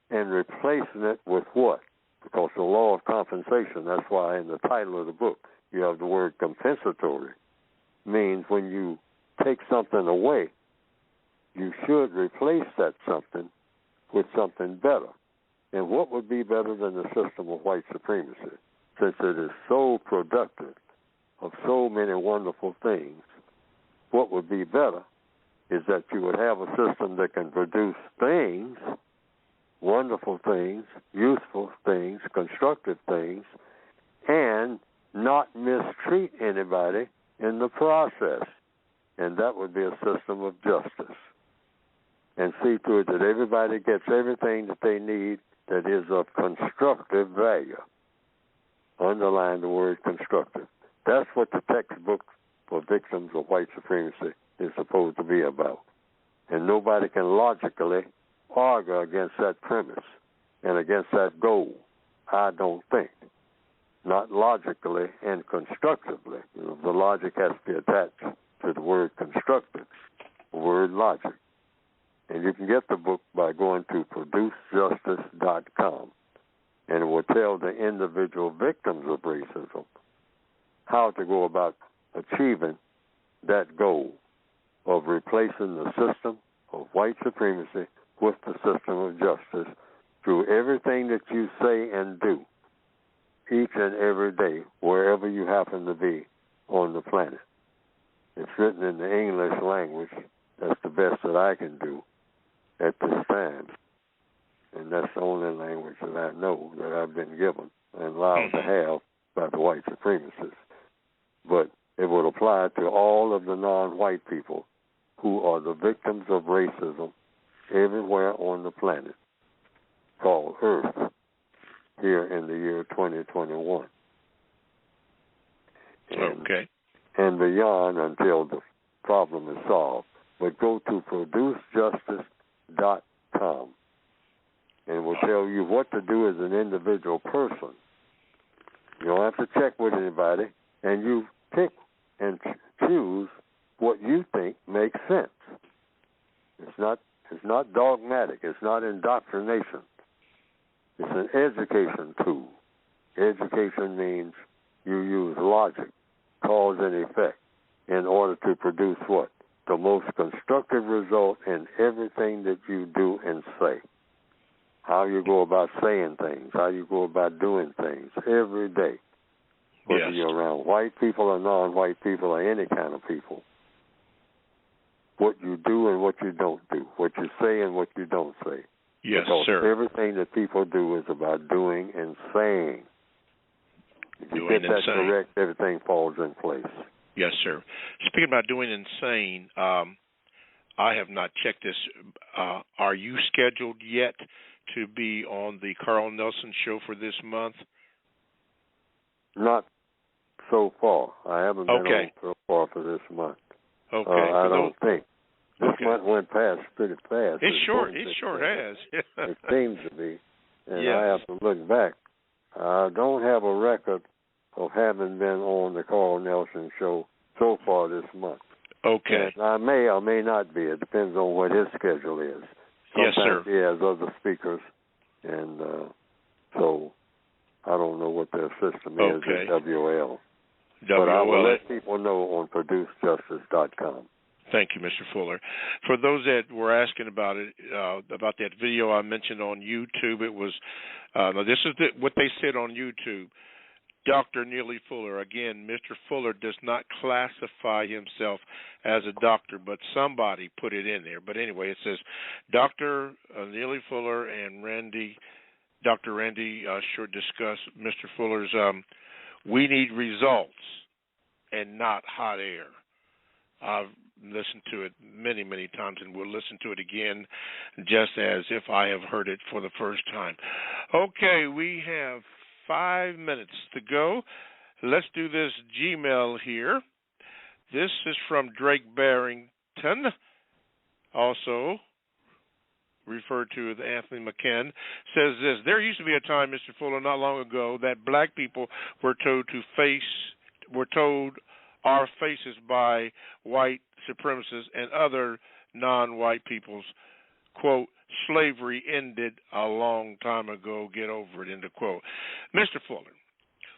and replacing it with what? Because the law of compensation, that's why in the title of the book you have the word compensatory, means when you take something away, you should replace that something with something better. And what would be better than the system of white supremacy, since it is so productive of so many wonderful things? What would be better is that you would have a system that can produce things, wonderful things, useful things, constructive things, and not mistreat anybody in the process. And that would be a system of justice. And see to it that everybody gets everything that they need that is of constructive value. Underline the word constructive. That's what the textbook for victims of white supremacy is supposed to be about. And nobody can logically argue against that premise and against that goal, I don't think. Not logically and constructively. You know, the logic has to be attached to the word constructive, the word logic. And you can get the book by going to producejustice.com, and it will tell the individual victims of racism how to go about achieving that goal of replacing the system of white supremacy with the system of justice through everything that you say and do each and every day, wherever you happen to be on the planet. It's written in the English language. That's the best that I can do at this time. And that's the only language that I know that I've been given and allowed to have by the white supremacists. But it would apply to all of the non-white people who are the victims of racism everywhere on the planet, called Earth, here in the year 2021. And beyond until the problem is solved. But go to producejustice.com, and it will tell you what to do as an individual person. You don't have to check with anybody, and you pick and choose what you think makes sense. It's not dogmatic. It's not indoctrination. It's an education tool. Education means you use logic, cause and effect, in order to produce what? The most constructive result in everything that you do and say. How you go about saying things, how you go about doing things every day. Whether you're around white people or non-white people or any kind of people. What you do and what you don't do. What you say and what you don't say. Yes, because sir. Everything that people do is about doing and saying. If you get that correct, everything falls in place. Yes, sir. Speaking about doing and saying, I have not checked this. Are you scheduled yet to be on the Carl Nelson show for this month? Not so far. I haven't been on so far for this month. Okay. I don't think. This month went past pretty fast. It sure has. It seems to be. And I have to look back. I don't have a record of having been on the Carl Nelson show so far this month. Okay. And I may or may not be. It depends on what his schedule is. Sometimes he has other speakers, and so I don't know what their system is at WL. But I will let people know on producejustice.com. Thank you, Mr. Fuller. For those that were asking about it, about that video I mentioned on YouTube, it was now this is what they said on YouTube. Dr. Neely Fuller. Again, Mr. Fuller does not classify himself as a doctor, but somebody put it in there. But anyway, it says Dr. Neely Fuller and Dr. Randy should discuss Mr. Fuller's we need results and not hot air. I've listened to it many, many times, and we'll listen to it again just as if I have heard it for the first time. Okay, we have 5 minutes to go. Let's do this Gmail here. This is from Drake Barrington, also referred to as Anthony McCann, says this: there used to be a time, Mr. Fuller, not long ago, that black people were told our faces by white supremacists and other non-white peoples, quote, slavery ended a long time ago, get over it, end of quote. Mr. Fuller,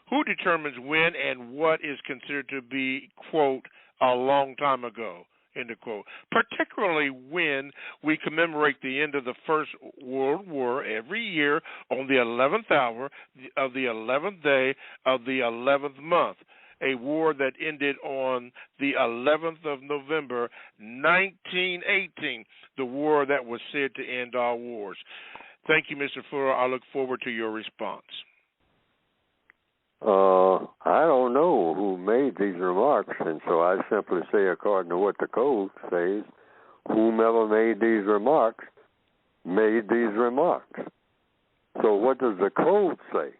who determines when and what is considered to be, quote, a long time ago, end of quote, particularly when we commemorate the end of the First World War every year on the 11th hour of the 11th day of the 11th month, a war that ended on the 11th of November, 1918, the war that was said to end all wars. Thank you, Mr. Fuller. I look forward to your response. I don't know who made these remarks, and so I simply say, according to what the code says, whomever made these remarks made these remarks. So what does the code say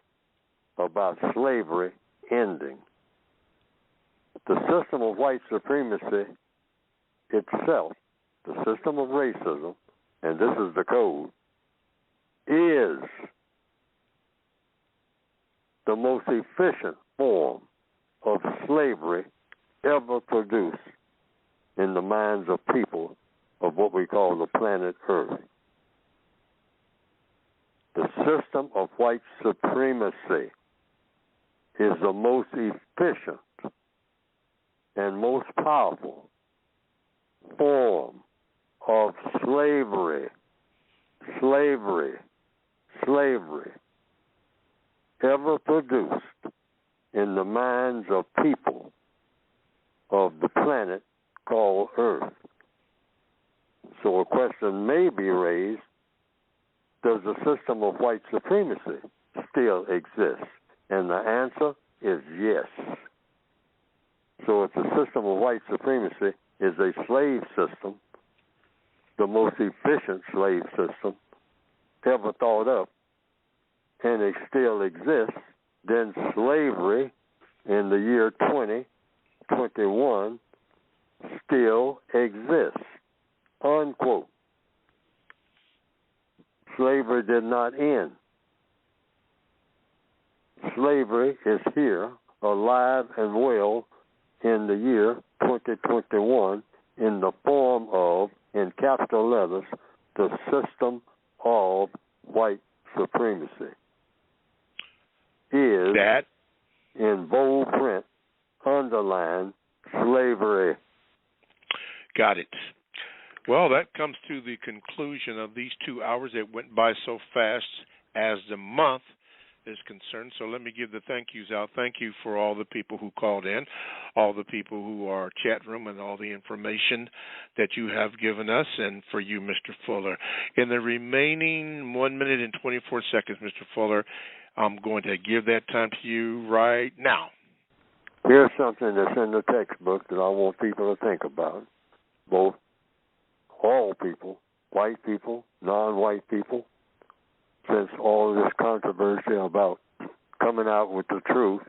about slavery ending? The system of white supremacy itself, the system of racism, and this is the code, is the most efficient form of slavery ever produced in the minds of people of what we call the planet Earth. The system of white supremacy is the most efficient and most powerful form of slavery ever produced in the minds of people of the planet called Earth. So a question may be raised, does the system of white supremacy still exist? And the answer is yes. So if the system of white supremacy is a slave system, the most efficient slave system ever thought up, and it still exists, then slavery in the year 2021 still exists, unquote. Slavery did not end. Slavery is here, alive and well, in the year 2021 in the form of, in capital letters, the system of white supremacy. Is that in bold print, underlined, slavery. Got it. Well, that comes to the conclusion of these 2 hours. It went by so fast as the month is concerned. So let me give the thank yous out. Thank you for all the people who called in, all the people who are chat room, and all the information that you have given us, and for you, Mr. Fuller. In the remaining 1 minute and 24 seconds, Mr. Fuller, I'm going to give that time to you right now. Here's something that's in the textbook that I want people to think about. All people, white people, non-white people, since all of this controversy about coming out with the truth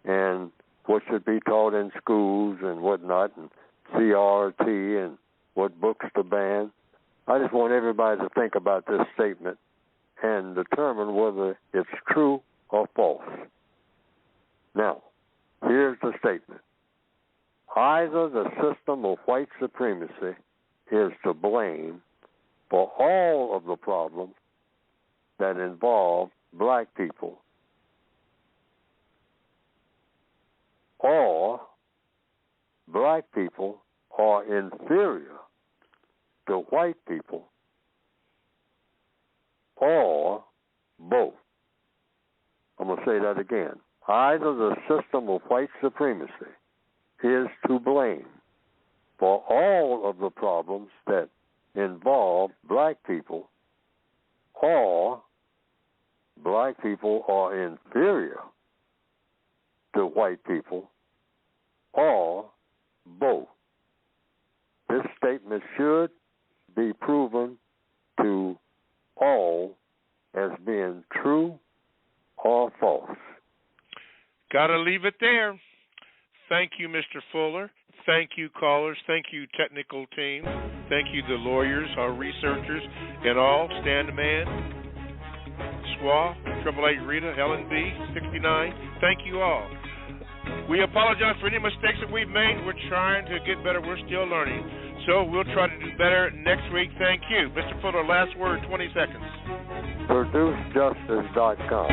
and what should be taught in schools and whatnot, and CRT and what books to ban, I just want everybody to think about this statement and determine whether it's true or false. Now, here's the statement. Either the system of white supremacy is to blame for all of the problems that involve black people, or black people are inferior to white people, or both. I'm going to say that again. Either the system of white supremacy is to blame for all of the problems that involve black people, or black people are inferior to white people, or both. This statement should be proven to all as being true or false. Gotta leave it there. Thank you, Mr. Fuller. Thank you, callers. Thank you, technical team. Thank you, the lawyers, our researchers, and all. Stan the Man, Swa, 888 Rita, Helen B, 69. Thank you all. We apologize for any mistakes that we've made. We're trying to get better. We're still learning. So we'll try to do better next week. Thank you. Mr. Fuller, last word, 20 seconds. ProduceJustice.com.